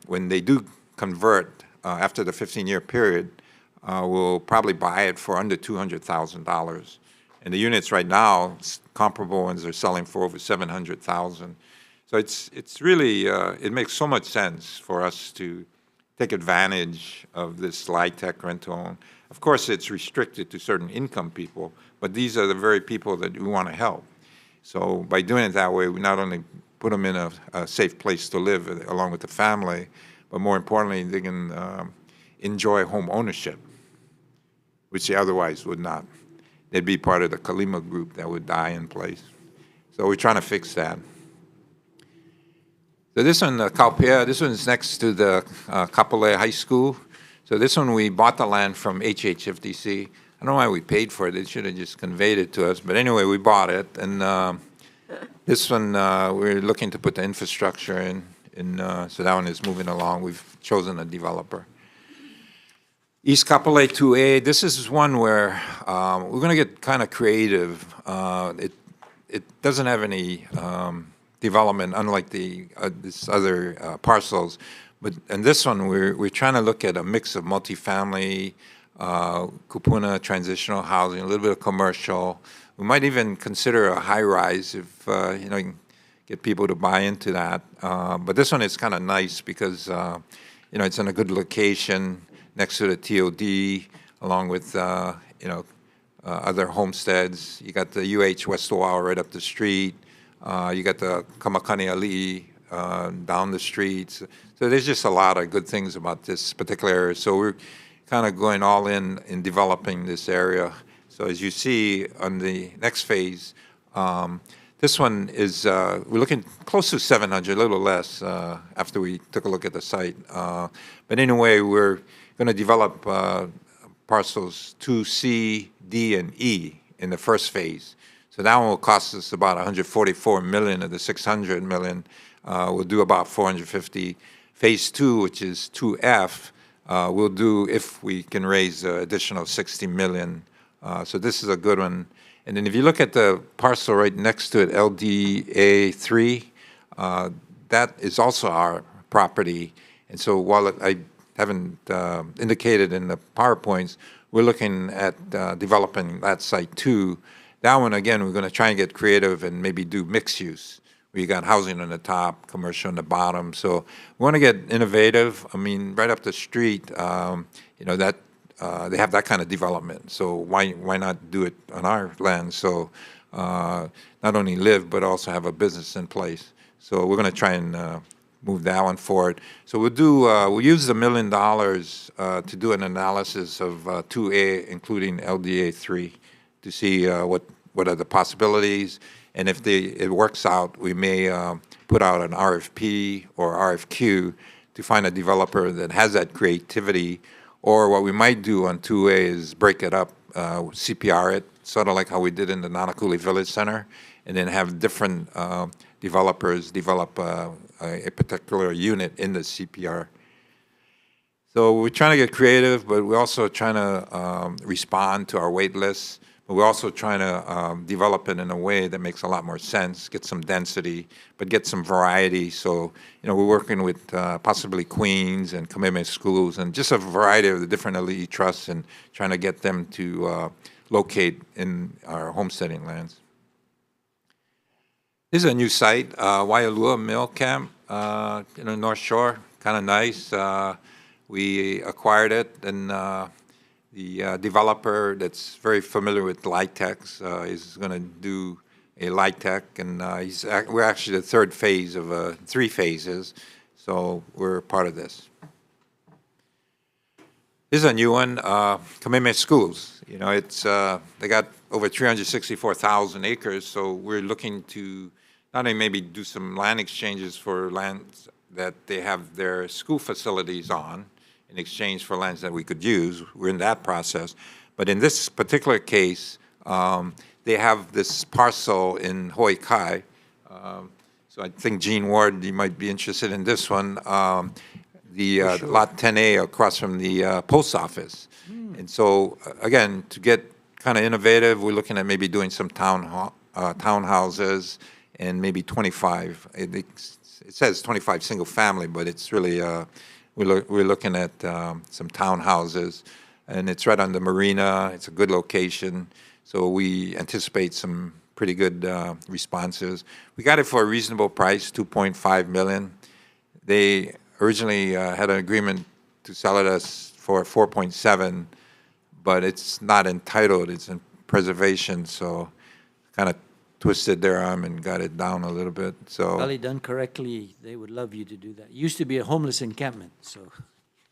when they do convert after the 15-year period, we'll probably buy it for under $200,000. And the units right now, comparable ones, are selling for over $700,000. So it's really, it makes so much sense for us to take advantage of this LIHTC rental. Of course, it's restricted to certain income people, but these are the very people that we want to help. So by doing it that way, we not only put them in a safe place to live along with the family, but more importantly, they can enjoy home ownership, which they otherwise would not. They'd be part of the Kalima group that would die in place. So we're trying to fix that. So this one, Kaupea, this one's next to the Kapolei High School. So this one, we bought the land from HHFDC. I don't know why we paid for it. They should have just conveyed it to us. But anyway, we bought it. And this one, we're looking to put the infrastructure in. So that one is moving along. We've chosen a developer. East Kapolei 2A, this is one where we're going to get kind of creative. It doesn't have any development, unlike this other parcels. But in this one, we're trying to look at a mix of multifamily, kupuna, transitional housing, a little bit of commercial. We might even consider a high-rise if you can get people to buy into that. But this one is kind of nice because it's in a good location next to the TOD, along with other homesteads. You got the UH West Oahu right up the street. You got the Kamakani Ali down the streets. So there's just a lot of good things about this particular area. So we're kind of going all in developing this area. So as you see on the next phase, This one is, we're looking close to 700, a little less after we took a look at the site. But anyway, we're going to develop parcels 2C, D, and E in the first phase. So that one will cost us about 144 million of the 600 million. We'll do about 450. Phase 2, which is 2F, we'll do if we can raise additional 60 million. So this is a good one. And then if you look at the parcel right next to it, LDA3, that is also our property. And so while I haven't indicated in the PowerPoints, we're looking at developing that site too. That one, again, we're going to try and get creative and maybe do mixed use. We got housing on the top, commercial on the bottom. So we want to get innovative. I mean, right up the street, you know, that they have that kind of development. So why not do it on our land? So not only live, but also have a business in place. So we're going to try and move that one forward. So we'll use the $1 million to do an analysis of 2A, including LDA3, to see what are the possibilities. And if it works out, we may put out an RFP or RFQ to find a developer that has that creativity. Or what we might do on 2A is break it up, CPR it, sort of like how we did in the Nanakuli Village Center, and then have different developers develop a particular unit in the CPR. So we're trying to get creative, but we're also trying to respond to our wait lists. But we're also trying to develop it in a way that makes a lot more sense, get some density, but get some variety. So, you know, we're working with possibly Queens and Commitment Schools and just a variety of the different elite trusts and trying to get them to locate in our homesteading lands. This is a new site, Waialua Mill Camp, in the North Shore, kind of nice. We acquired it, and the developer that's very familiar with LIHTC is going to do a LIHTC, and we're actually the third phase of 3 phases, so we're part of this. This is a new one, Commitment Schools. You know, it's they got over 364,000 acres, so we're looking to not only maybe do some land exchanges for lands that they have their school facilities on, in exchange for lands that we could use. We're in that process. But in this particular case, they have this parcel in Hoikai. So I think Gene Ward, you might be interested in this one. The Sure. Lot 10A across from the post office. And so, again, to get kind of innovative, we're looking at maybe doing some townhouses and maybe 25. It says 25 single family, but it's really we're looking at some townhouses, and it's right on the marina. It's a good location, so we anticipate some pretty good responses. We got it for a reasonable price, $2.5 million. They originally had an agreement to sell it us for 4.7, but it's not entitled. It's in preservation, so kind of twisted their arm and got it down a little bit. So Probably done correctly, they would love you to do that. It used to be a homeless encampment, so.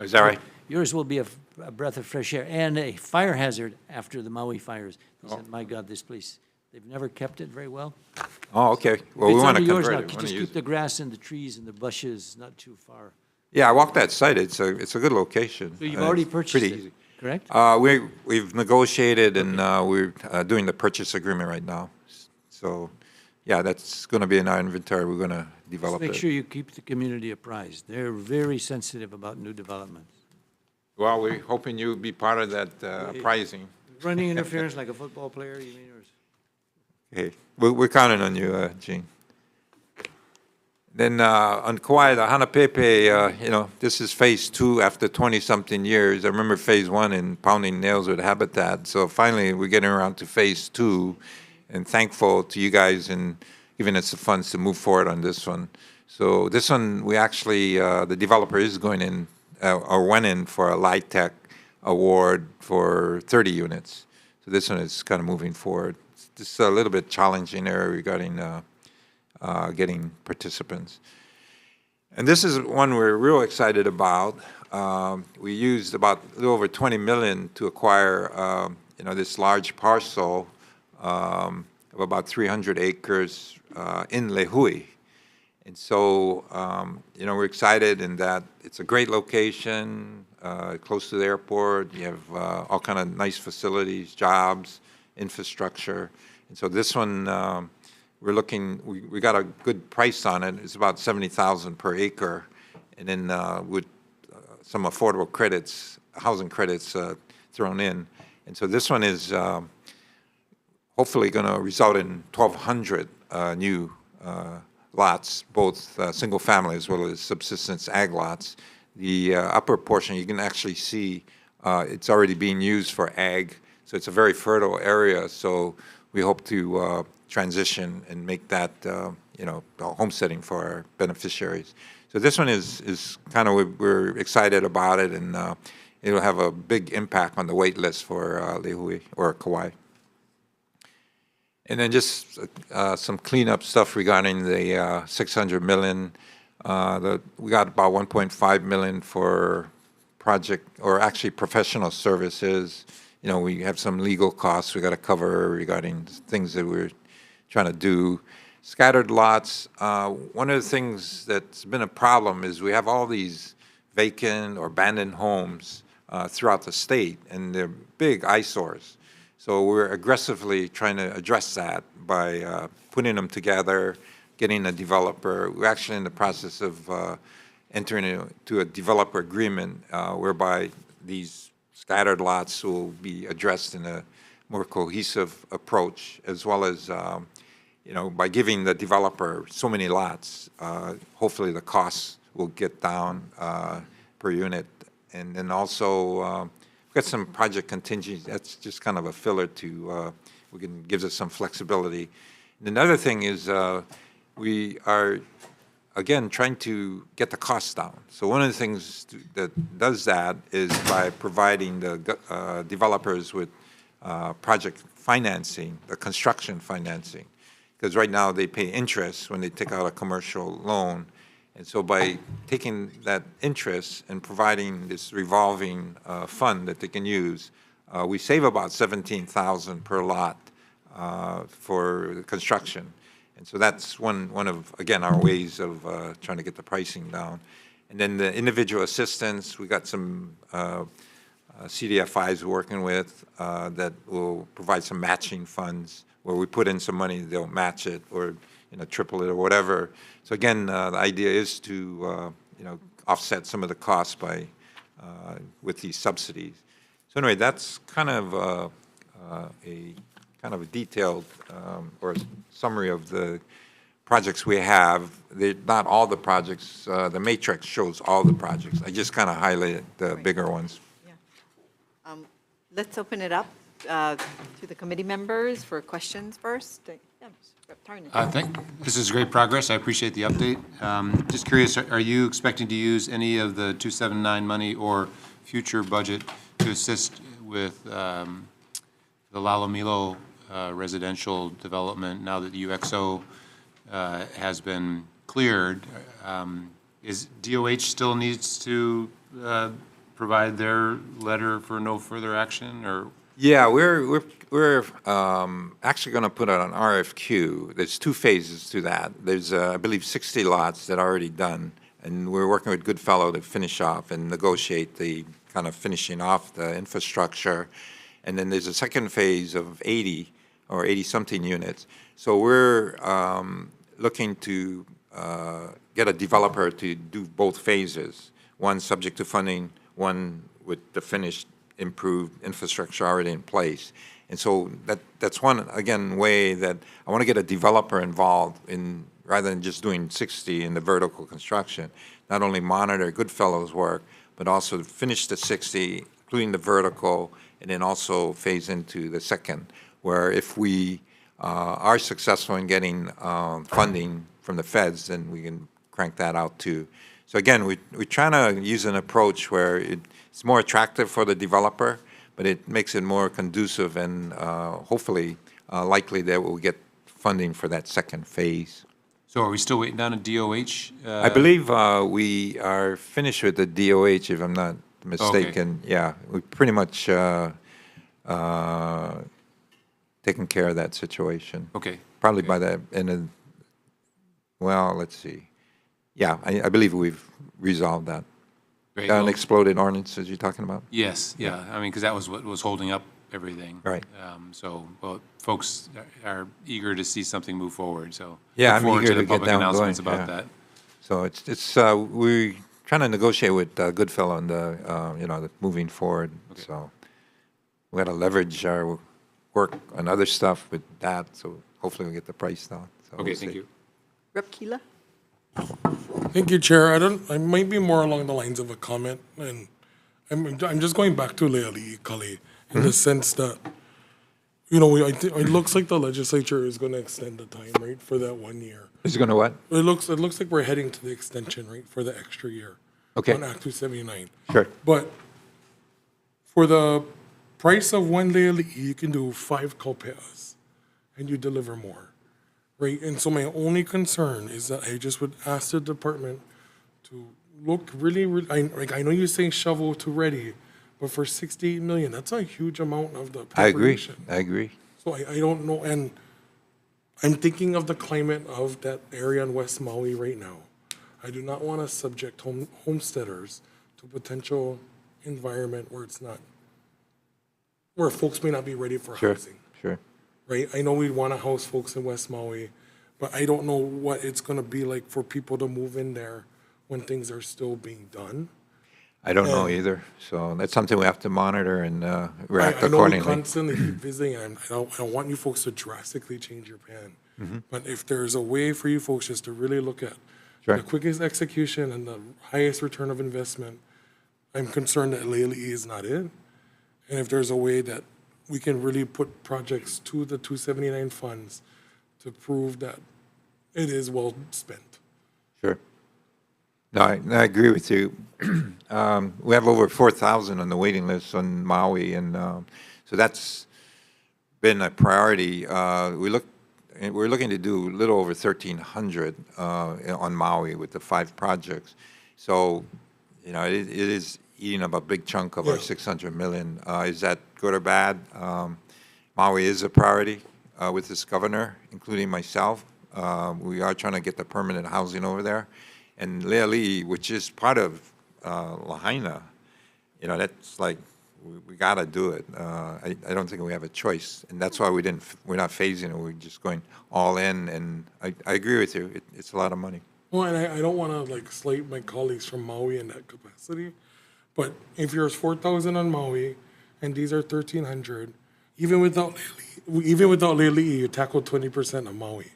is that right? Yours will be a breath of fresh air and a fire hazard after the Maui fires. He said, my God, this place, they've never kept it very well. Oh, okay. Well, we It's want to under yours convert now. it. We wanna Just use keep the grass and the trees and the bushes not too far. Yeah, I walked that site. It's a good location. So you've already It's purchased pretty it, easy. correct? We've negotiated, and we're doing the purchase agreement right now. So, yeah, that's going to be in our inventory. We're going to develop Make it. sure you keep the community apprised. They're very sensitive about new developments. Well, we're hoping you'll be part of that pricing. Running interference like a football player, you mean, or? Okay, we're counting on you, Gene. Then on Kauai, the Hanapepe, you know, this is phase 2 after 20-something years. I remember phase 1 and pounding nails with habitat. So finally, we're getting around to phase 2, and thankful to you guys and giving us the funds to move forward on this one. So this one, we actually, the developer is going in, or went in for a LIHTC award for 30 units. So this one is kind of moving forward. It's just a little bit challenging area regarding getting participants. And this is one we're real excited about. We used about a little over $20 million to acquire, you know, this large parcel of about 300 acres in Lehui. And so, we're excited in that it's a great location, close to the airport. You have all kind of nice facilities, jobs, infrastructure. And so this one, we're looking, we got a good price on it. It's about 70,000 per acre. And then with some affordable credits, housing credits thrown in. And so this one is hopefully going to result in 1,200 new lots, both single family as well as subsistence ag lots. The upper portion, you can actually see it's already being used for ag. So it's a very fertile area. So we hope to transition and make that, homesteading for our beneficiaries. So this one is kind of, we're excited about it, and it'll have a big impact on the wait list for Lehui or Kauai. And then just some cleanup stuff regarding the 600 million. We got about 1.5 million for project, or actually professional services. We have some legal costs we got to cover regarding things that we're trying to do. Scattered lots, one of the things that's been a problem is we have all these vacant or abandoned homes throughout the state, and they're big eyesores. So we're aggressively trying to address that by putting them together, getting a developer. We're actually in the process of entering into a developer agreement whereby these scattered lots will be addressed in a more cohesive approach, as well as by giving the developer so many lots, hopefully the costs will get down per unit. And then also, we've got some project contingency. That's just kind of a filler to, gives us some flexibility. And another thing is we are, again, trying to get the costs down. So one of the things that does that is by providing the developers with project financing, the construction financing. Because right now they pay interest when they take out a commercial loan. And so by taking that interest and providing this revolving fund that they can use, we save about $17,000 per lot for construction. And so that's one of, again, our ways of trying to get the pricing down. And then the individual assistance, we got some CDFIs we're working with that will provide some matching funds where we put in some money, they'll match it or triple it or whatever. So again, the idea is to offset some of the costs by with these subsidies. So anyway, that's kind of a detailed or summary of the projects we have. They're not all the projects. The matrix shows all the projects. I just kind of highlighted the bigger ones. Yeah. Let's open it up to the committee members for questions first. Yeah, Rep. Tarnan. I think this is great progress. I appreciate the update. Just curious, are you expecting to use any of the 279 money or future budget to assist with the Lalomilo residential development now that the UXO has been cleared? Is DOH still needs to provide their letter for no further action, or? Yeah, we're actually going to put out an RFQ. There's two phases to that. There's, I believe, 60 lots that are already done, and we're working with Goodfellow to finish off and negotiate the kind of finishing off the infrastructure. And then there's a second phase of 80 or 80-something units. So we're looking to get a developer to do both phases, one subject to funding, one with the finished improved infrastructure already in place. And so that's one, again, way that I want to get a developer involved in, rather than just doing 60 in the vertical construction, not only monitor Goodfellow's work, but also finish the 60, including the vertical, and then also phase into the second, where if we are successful in getting funding from the feds, then we can crank that out too. So again, we're trying to use an approach where it's more attractive for the developer, but it makes it more conducive and hopefully likely that we'll get funding for that second phase. So are we still waiting down a DOH? I believe we are finished with the DOH, if I'm not mistaken. Okay. Yeah, we pretty much taken taken care of that situation. Okay. Probably by the end of, well, let's see. Yeah, I believe we've resolved that. Great. An Well, exploded ordinance, you're talking about? yes, yeah, I mean, because that was what was holding up everything. Right. So, well, folks are eager to see something move forward, so. Yeah, look I'm forward eager the to get public down announcements going, about yeah. that. So we're trying to negotiate with Goodfellow on the moving forward. Okay. So we got to leverage our work on other stuff with that, so hopefully we'll get the price down. So Okay, we'll thank see. you. Rep. Keela? Thank you, Chair. I might be more along the lines of a comment, and I'm just going back to Leali, Kali, in the sense that, it looks like the legislature is going to extend the time, right, for that 1 year. Is it going to what? It looks like we're heading to the extension, right, for the extra year. Okay. On Act 279. Sure. But for the price of one Leali, you can do 5 kaupeas, and you deliver more, right? And so my only concern is that I just would ask the department to look really, I know you're saying shovel to ready, but for 68 million, that's a huge amount of the I agree. appropriation. I agree. So I don't know, and I'm thinking of the climate of that area in West Maui right now. I do not want to subject homesteaders to potential environment where it's not, where folks may not be ready for Sure. housing, Sure. right? I know we want to house folks in West Maui, but I don't know what it's going to be like for people to move in there when things are still being done. I don't know And- either. So that's something we have to monitor and react I know we accordingly. constantly keep visiting, and I don't want you folks to drastically change your plan. But if there's a way for you folks just to really look at Sure. the quickest execution and the highest return of investment, I'm concerned that Leili is not it. And if there's a way that we can really put projects to the 279 funds to prove that it is well spent. Sure. No, I agree with you. We have over 4,000 on the waiting list on Maui, and so that's been a priority. We're looking to do a little over 1,300 on Maui with the 5 projects. So, it is eating up a big chunk of our Yeah. 600 million. Is that good or bad? Maui is a priority with this governor, including myself. We are trying to get the permanent housing over there. And Leali, which is part of Lahaina, that's like, we got to do it. I don't think we have a choice. And that's why we're not phasing it. We're just going all in. And I agree with you. It's a lot of money. Well, and I don't want to slight my colleagues from Maui in that capacity, but if you're 4,000 on Maui and these are 1,300, even without Leili, you tackle 20% of Maui,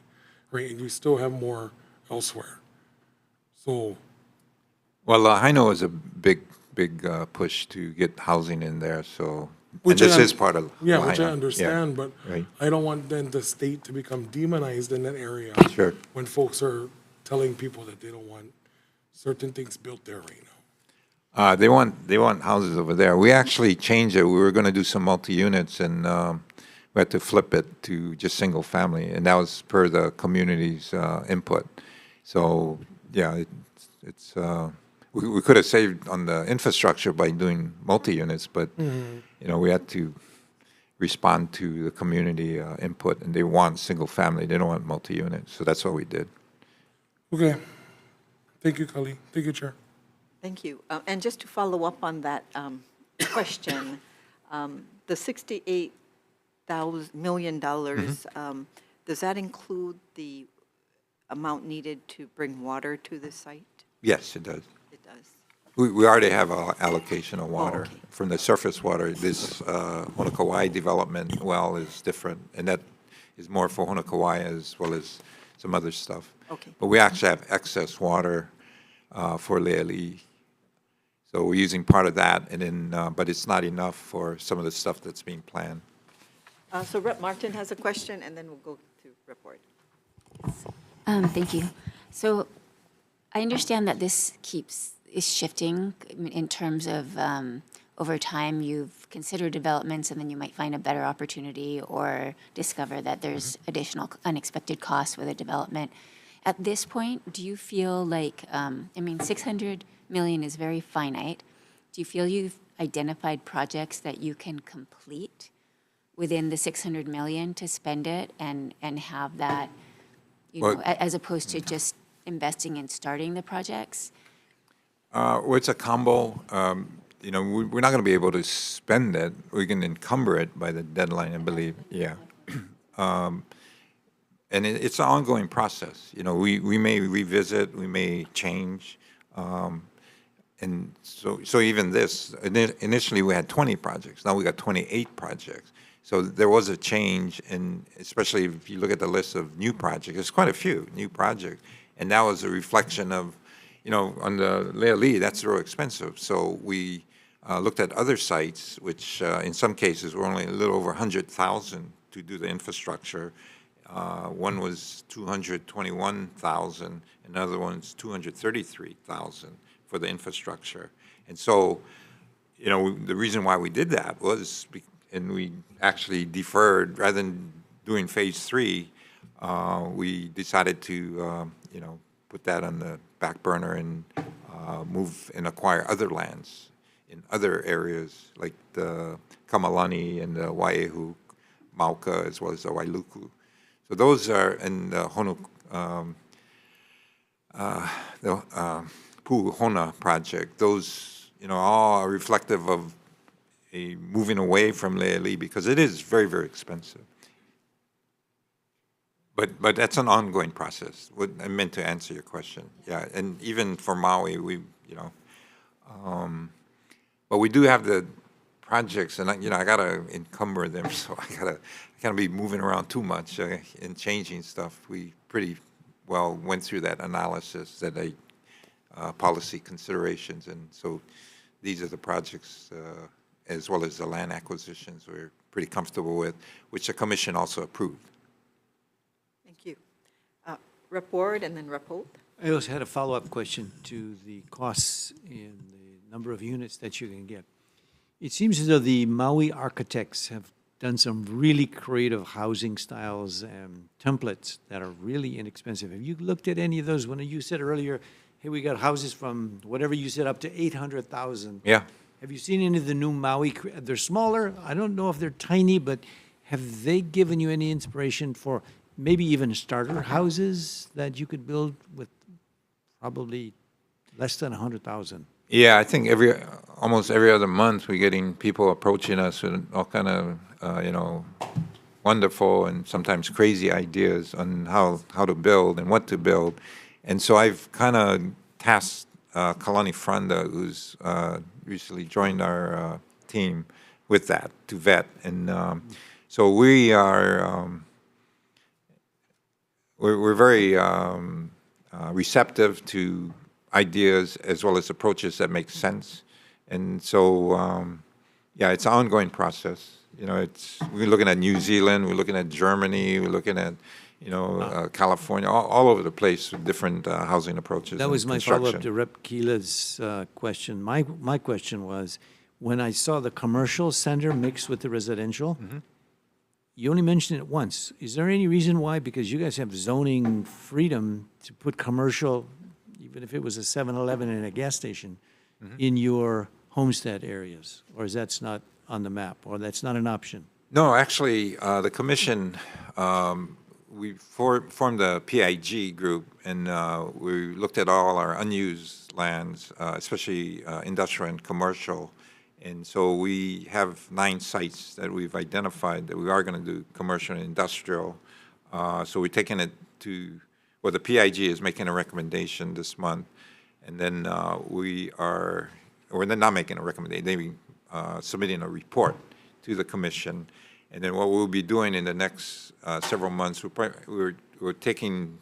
right? And you still have more elsewhere. So, Well, Lahaina was a big push to get housing in there. So, and which this I- is part of yeah, Lahaina. which I Yeah, understand, but right. I don't want then the state to become demonized in that area. Sure. When folks are telling people that they don't want certain things built there right now. They want houses over there. We actually changed it. We were going to do some multi-units, and we had to flip it to just single family, and that was per the community's input. So yeah, it's we could have saved on the infrastructure by doing multi-units, but we had to respond to the community input, and they want single family. They don't want multi-units, so that's what we did. Okay. Thank you, Kali. Thank you, Chair. Thank you. And just to follow up on that question, the $68 million, does that include the amount needed to bring water to the site? Yes, it does. It does. We already have an allocation of water okay. from the surface water. This Honokawai development well is different, and that is more for Honokawai as well as some other stuff. Okay. But we actually have excess water for Leali. So we're using part of that, and then, but it's not enough for some of the stuff that's being planned. So Rep. Martin has a question, and then we'll go to report. Thank you. So I understand that this is shifting in terms of over time you've considered developments and then you might find a better opportunity or discover that there's additional unexpected costs with a development. At this point, do you feel like, 600 million is very finite. Do you feel you've identified projects that you can complete within the 600 million to spend it and have that, Well- as opposed to just investing and starting the projects? Well, it's a combo. We're not going to be able to spend it. We can encumber it by the deadline, I believe. Yeah. And it's an ongoing process. We may revisit, we may change. And so even this, initially we had 20 projects. Now we got 28 projects. So there was a change, and especially if you look at the list of new projects, there's quite a few new projects. And that was a reflection of, on the Le'ali, that's real expensive. So we looked at other sites, which in some cases were only a little over 100,000 to do the infrastructure. One was 221,000, another one's 233,000 for the infrastructure. And so, the reason why we did that was, and we actually deferred, rather than doing phase 3, we decided to, put that on the back burner and move and acquire other lands in other areas, like the Kamalani and the Wai'ehu, Mauka, as well as the Wailuku. So those are in the Pu'uhona project. Those, all are reflective of a moving away from Le'ali because it is very, very expensive. But that's an ongoing process. What I meant to answer your question. Yeah, and even for Maui, but we do have the projects, and I gotta encumber them, so I can't be moving around too much and changing stuff. We pretty well went through that analysis, that policy considerations, and so these are the projects, as well as the land acquisitions we're pretty comfortable with, which the commission also approved. Thank you. Rep. Ward and then Rep. Holt. I also had a follow-up question to the costs and the number of units that you can get. It seems as though the Maui architects have done some really creative housing styles and templates that are really inexpensive. Have you looked at any of those? When you said earlier, hey, we got houses from whatever you said up to 800,000. Yeah. Have you seen any of the new Maui? They're smaller. I don't know if they're tiny, but have they given you any inspiration for maybe even starter houses that you could build with probably less than 100,000? Yeah, I think almost every other month we're getting people approaching us with all kind of, wonderful and sometimes crazy ideas on how to build and what to build. And so I've kind of tasked Kalani Franda, who's recently joined our team, with that to vet. And so we are, we're very receptive to ideas as well as approaches that make sense. And so, it's an ongoing process. We're looking at New Zealand, we're looking at Germany, we're looking at, California, all over the place with different housing approaches. That and was my construction. follow-up to Rep. Keela's question. My question was, when I saw the commercial center mixed with the residential, you only mentioned it once. Is there any reason why? Because you guys have zoning freedom to put commercial, even if it was a 7-Eleven and a gas station, in your homestead areas? Or is that not on the map, or that's not an option? No, actually, the commission, we formed a PIG group, and we looked at all our unused lands, especially industrial and commercial. And so we have 9 sites that we've identified that we are going to do commercial and industrial. So we're taking it to, the PIG is making a recommendation this month, and then we're not making a recommendation, submitting a report to the commission. And then what we'll be doing in the next several months, we're taking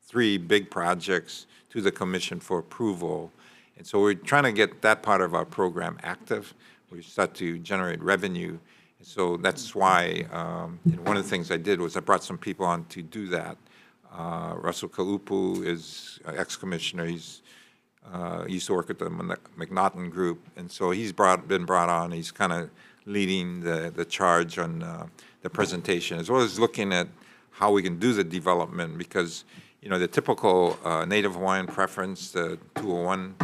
3 big projects to the commission for approval. And so we're trying to get that part of our program active. We start to generate revenue. And so that's why one of the things I did was I brought some people on to do that. Russell Kaupu is ex-commissioner. He used to work at the McNaughton Group. And so he's been brought on. He's kind of leading the charge on the presentation, as well as looking at how we can do the development, because the typical Native Hawaiian preference, the 201,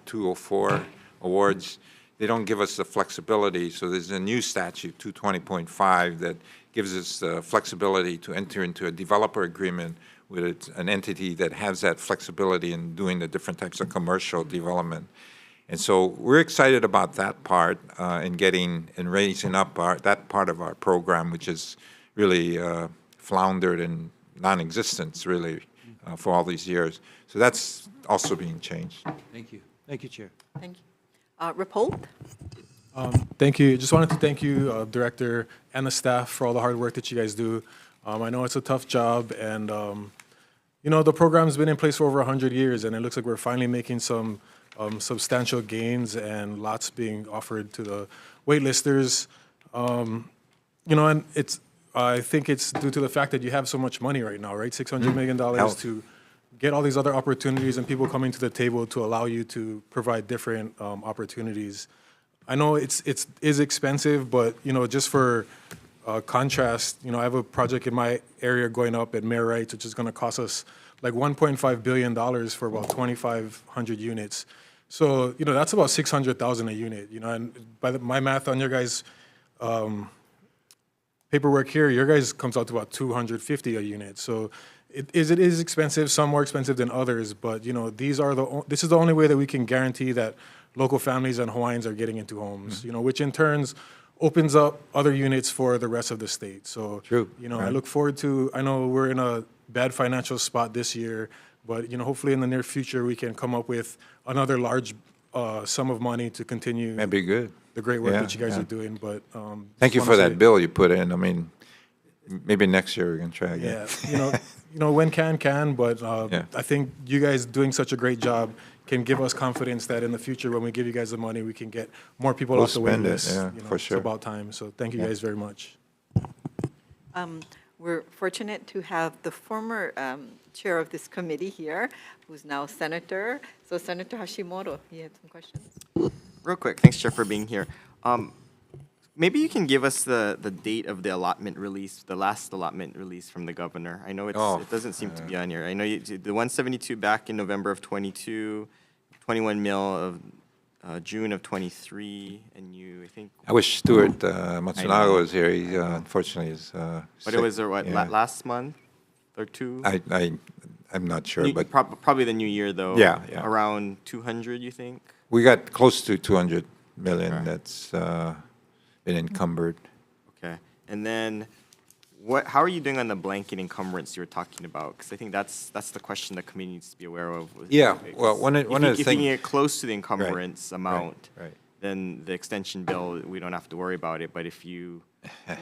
204 awards, they don't give us the flexibility. So there's a new statute, 220.5, that gives us the flexibility to enter into a developer agreement with an entity that has that flexibility in doing the different types of commercial development. And so we're excited about that part and raising up that part of our program, which is really floundered in non-existence, really, for all these years. So that's also being changed. Thank you. Thank you, Chair. Thank you. Rapold? Thank you. Just wanted to thank you, Director, and the staff for all the hard work that you guys do. I know it's a tough job, and you know, the program's been in place for over 100 years, and it looks like we're finally making some substantial gains and lots being offered to the waitlisters. You know, and I think it's due to the fact that you have so much money right now, right? $600 million to get all these other opportunities and people coming to the table to allow you to provide different opportunities. I know it is expensive, but you know, just for contrast, you know, I have a project in my area going up at Mayor Wright, which is going to cost us like $1.5 billion for about 2,500 units. So you know, that's about $600,000 a unit. You know, and by my math on your guys' paperwork here, your guys comes out to about $250 a unit. So it is expensive, some more expensive than others, but you know, this is the only way that we can guarantee that local families and Hawaiians are getting into homes, you know, which in turns opens up other units for the rest of the state. So, True. you know, Right. I look forward to, I know we're in a bad financial spot this year, but you know, hopefully in the near future, we can come up with another large sum of money to continue That'd be good. the great work Yeah, that you guys yeah. are doing. But Thank you just for wanna that say- bill you put in. I mean, maybe next year we can try again. Yeah, you know, when can, but Yeah. I think you guys doing such a great job can give us confidence that in the future, when we give you guys the money, we can get more people We'll off the wait spend it, list. yeah, You know, for sure. It's about time. So thank you guys very much. We're fortunate to have the former chair of this committee here, who's now senator. So Senator Hashimoto, you had some questions? Real quick, thanks, Chair, for being here. Maybe you can give us the date of the allotment release, the last allotment release from the governor. I know it doesn't seem to be on here. I know the 172 back in November of 22, 21 mil of June of 23, and you, I think. I wish Stuart Matsunaga was here. He unfortunately is But sick. it was what, Yeah. last month or two? I'm not sure, but Probably the new year though. Yeah, yeah. Around 200, you think? we got close to 200 million Okay. that's been encumbered. Okay, and then how are you doing on the blanket encumbrance you were talking about? Because I think that's the question the committee needs to be aware of. Yeah, well, one of the If you things. can get close to the encumbrance amount, right. then the extension bill, we don't have to worry about it. But if you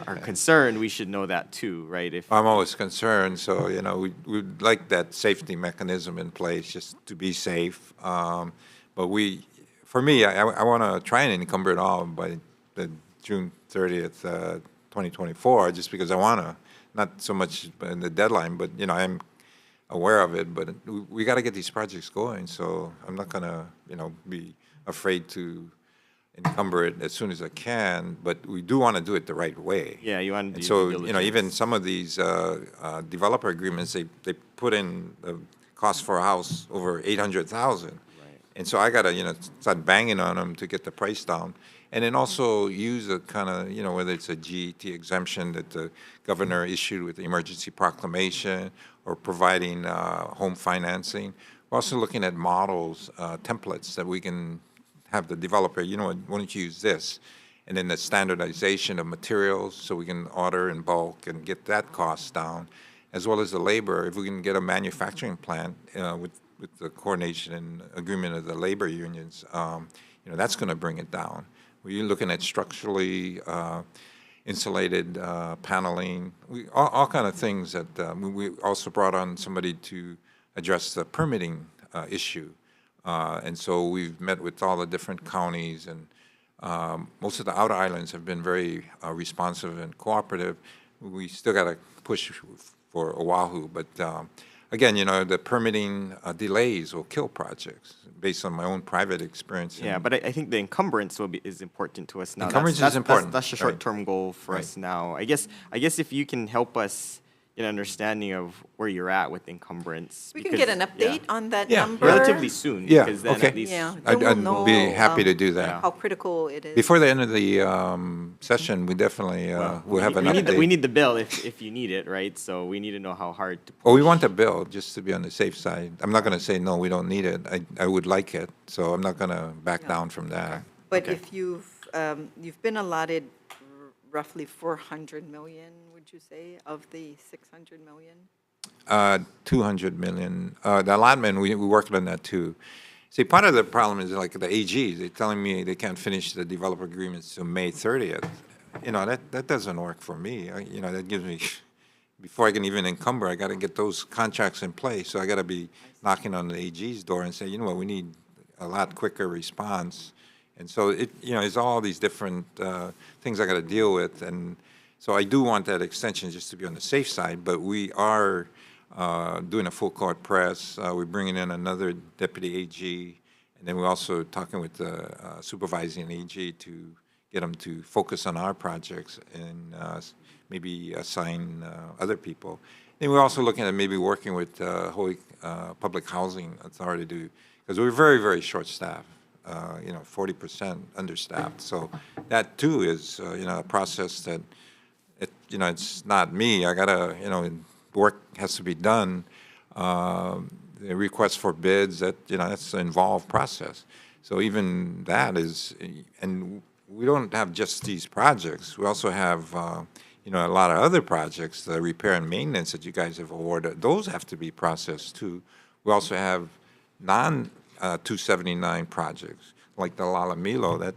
are concerned, we should know that too, right? If I'm always concerned, so, you know, we'd like that safety mechanism in place just to be safe. But for me, I want to try and encumber it all by the June 30th, 2024, just because I want to, not so much in the deadline, but, you know, I'm aware of it, but we got to get these projects going, so I'm not going to, you know, be afraid to encumber it as soon as I can, but we do want to do it the right way. yeah, you want to And do so, due you know, even diligence. some of these developer agreements, they put in the cost for a house over 800,000. Right. And so I got to, you know, start banging on them to get the price down. And then also use a kind of, you know, whether it's a GET exemption that the governor issued with the emergency proclamation or providing home financing. We're also looking at models, templates that we can have the developer, you know, why don't you use this? And then the standardization of materials so we can order in bulk and get that cost down, as well as the labor. If we can get a manufacturing plant with the coordination and agreement of the labor unions, you know, that's going to bring it down. We're looking at structurally insulated paneling, all kind of things that we also brought on somebody to address the permitting issue. And so we've met with all the different counties, and most of the outer islands have been very responsive and cooperative. We still got to push for Oahu, but again, you know, the permitting delays will kill projects, based on my own private experience. Yeah, but I think the encumbrance is important to us now. Encumbrance is That's important, That's a right. short-term goal for us now. I guess if you can help us get an understanding of where you're at with encumbrance. We can because- get an update on that Yeah. number. Relatively soon, Yeah, because then okay. at least. Yeah, I'd, then we'll I'd be know, happy to do that. Yeah. how critical it is. Before the end of the session, we definitely will have an we update. we need the bill if you need it, right? So we need to know how hard to push. Well, we want the bill, just to be on the safe side. I'm not going to say, no, we don't need it. I would like it, so I'm not going to back down from that. But Okay. if you've been allotted roughly 400 million, would you say, of the 600 million? 200 million. The allotment, we worked on that too. See, part of the problem is like the AGs, they're telling me they can't finish the developer agreements till May 30th. You know, that doesn't work for me. You know, that gives me, before I can even encumber, I got to get those contracts in place. So I got to be knocking on the AG's door and say, you know what, we need a lot quicker response. And so it's all these different things I got to deal with. And so I do want that extension just to be on the safe side, but we are doing a full court press. We're bringing in another deputy AG, and then we're also talking with the supervising AG to get them to focus on our projects and maybe assign other people. Then we're also looking at maybe working with Hawaii Public Housing Authority because we're very, very short-staffed. 40% understaffed. So that too is, a process that, it's not me. I gotta, work has to be done. The request for bids, that's an involved process. So even that is, and we don't have just these projects. We also have, a lot of other projects, the repair and maintenance that you guys have awarded. Those have to be processed too. We also have 279 projects, like the Lalamilo,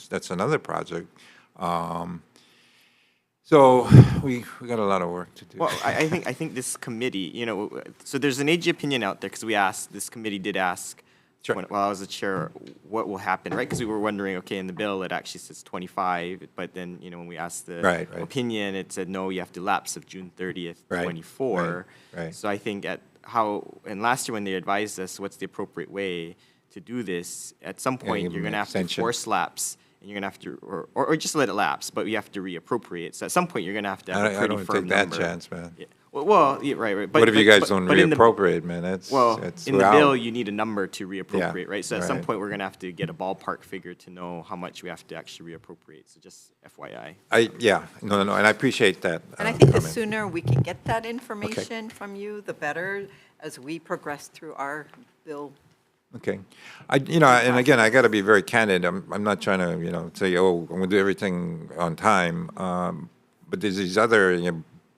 that's another project. So we got a lot of work to do. Well, I think this committee, so there's an AG opinion out there because this committee did ask Sure. while I was the chair, what will happen, right? Because we were wondering, okay, in the bill it actually says 25, but then when we asked the Right. opinion, it said no, you have to lapse of June 30th, Right, 24. right. So I think and last year when they advised us what's the appropriate way to do this, at some point give you're them going to an have to extension. force lapse. And you're gonna have to, or just let it lapse, but you have to reappropriate. So at some point, you're gonna have to have a I pretty don't firm take that number. chance, man. Yeah. Well, yeah, right. But What if you guys but- don't but in the- reappropriate, man? That's Well, that's in the we're bill, out. you need a number to reappropriate, right? So at some right. point, we're gonna have to get a ballpark figure to know how much we have to actually reappropriate. So just FYI. No, and I appreciate that. And I think the comment. sooner we can get that information from you, the better, as we progress through our bill. Okay. And again, I got to be very candid. I'm not trying to, say, oh, I'm going to do everything on time. But there's these other,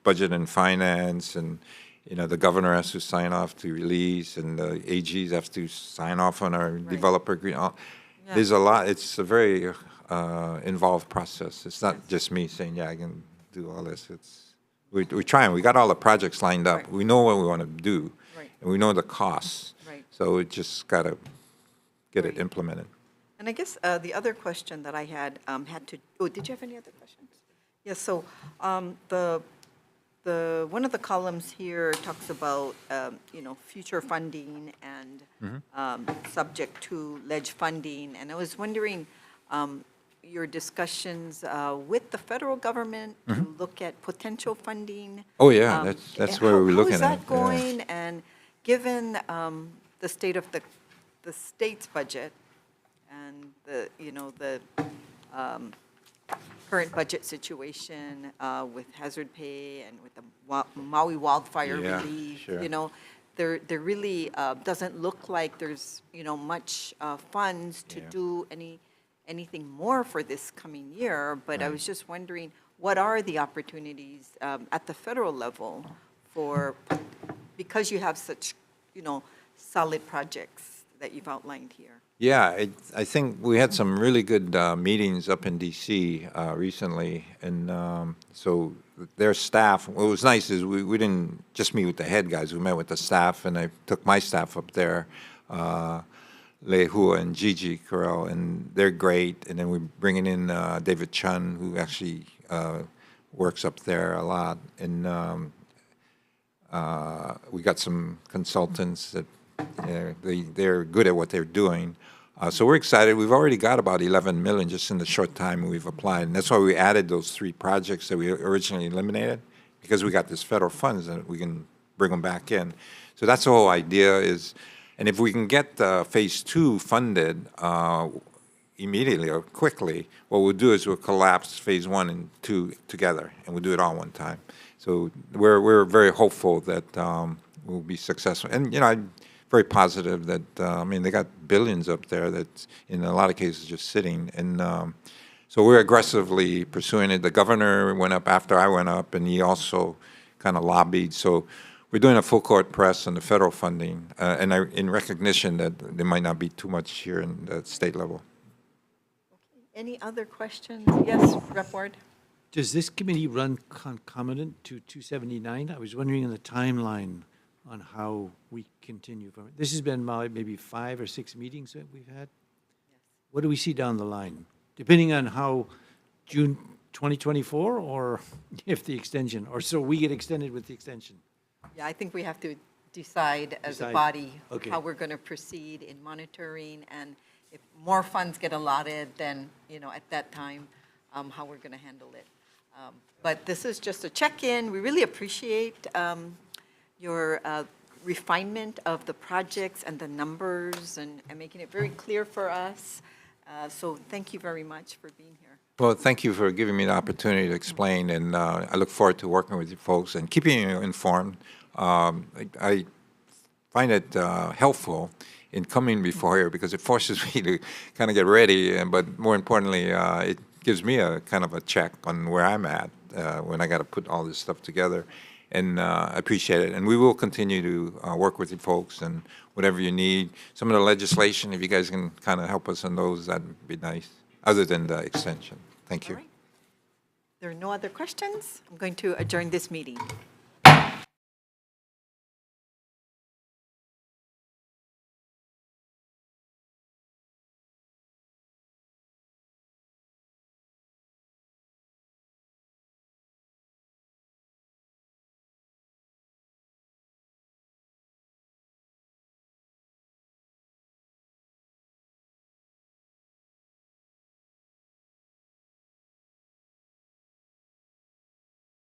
budget and finance, and, the governor has to sign off to release, and the AGs have to sign off on our developer agreement. There's a lot. It's a very involved process. It's not just me saying, yeah, I can do all this. We're trying. We got all the projects lined up. Right. We know what we want to do, Right. and we know the costs. Right. So we just got to get it Right. implemented. And I guess the other question that I had did you have any other questions? Yes, so the one of the columns here talks about, future funding and subject to ledge funding. And I was wondering, your discussions with the federal government to look at potential funding. Oh, yeah, that's where we're looking at. How is that yeah. going? And given the state of the state's budget and the current budget situation with hazard pay and with the Maui wildfire Yeah, relief, sure. there really doesn't look like there's, much funds to Yeah. do anything more for this coming year. But I was just wondering, what are the opportunities at the federal level because you have such, solid projects that you've outlined here? Yeah, I think we had some really good meetings up in D.C. Recently, and so their staff, what was nice is we didn't just meet with the head guys, we met with the staff, and I took my staff up there, Lehua and Gigi Carell, and they're great, and then we're bringing in David Chun, who actually works up there a lot, and we got some consultants that they're good at what they're doing. So we're excited. We've already got about 11 million just in the short time we've applied, and that's why we added those 3 projects that we originally eliminated, because we got this federal funds and we can bring them back in. So that's the whole idea is, and if we can get phase 2 funded immediately or quickly, what we'll do is we'll collapse phase 1 and 2 together, and we'll do it all one time. So we're very hopeful that we'll be successful. And, you know, I'm very positive that, I mean, they got billions up there that's in a lot of cases just sitting. And so we're aggressively pursuing it. The governor went up after I went up, and he also kind of lobbied. So we're doing a full court press on the federal funding, and in recognition that there might not be too much here in the state level. Any other questions? Yes, Rep. Ward? Does this committee run concomitant to 279? I was wondering in the timeline on how we continue from it. This has been maybe 5 or 6 meetings that we've had. What do we see down the line? Depending on how June 2024, or if the extension, or so we get extended with the extension? Yeah, I think we have to decide as a Decide. body Okay. how we're going to proceed in monitoring, and if more funds get allotted, then, you know, at that time, how we're going to handle it. But this is just a check-in. We really appreciate your refinement of the projects and the numbers and making it very clear for us. So thank you very much for being here. Well, thank you for giving me the opportunity to explain, and I look forward to working with you folks and keeping you informed. I find it helpful in coming before here because it forces me to kind of get ready, but more importantly, it gives me a kind of a check on where I'm at when I got to put all this stuff together, and I appreciate it. And we will continue to work with you folks and whatever you need. Some of the legislation, if you guys can kind of help us on those, that'd be nice, other than the extension. Thank you. All right. There are no other questions. I'm going to adjourn this meeting.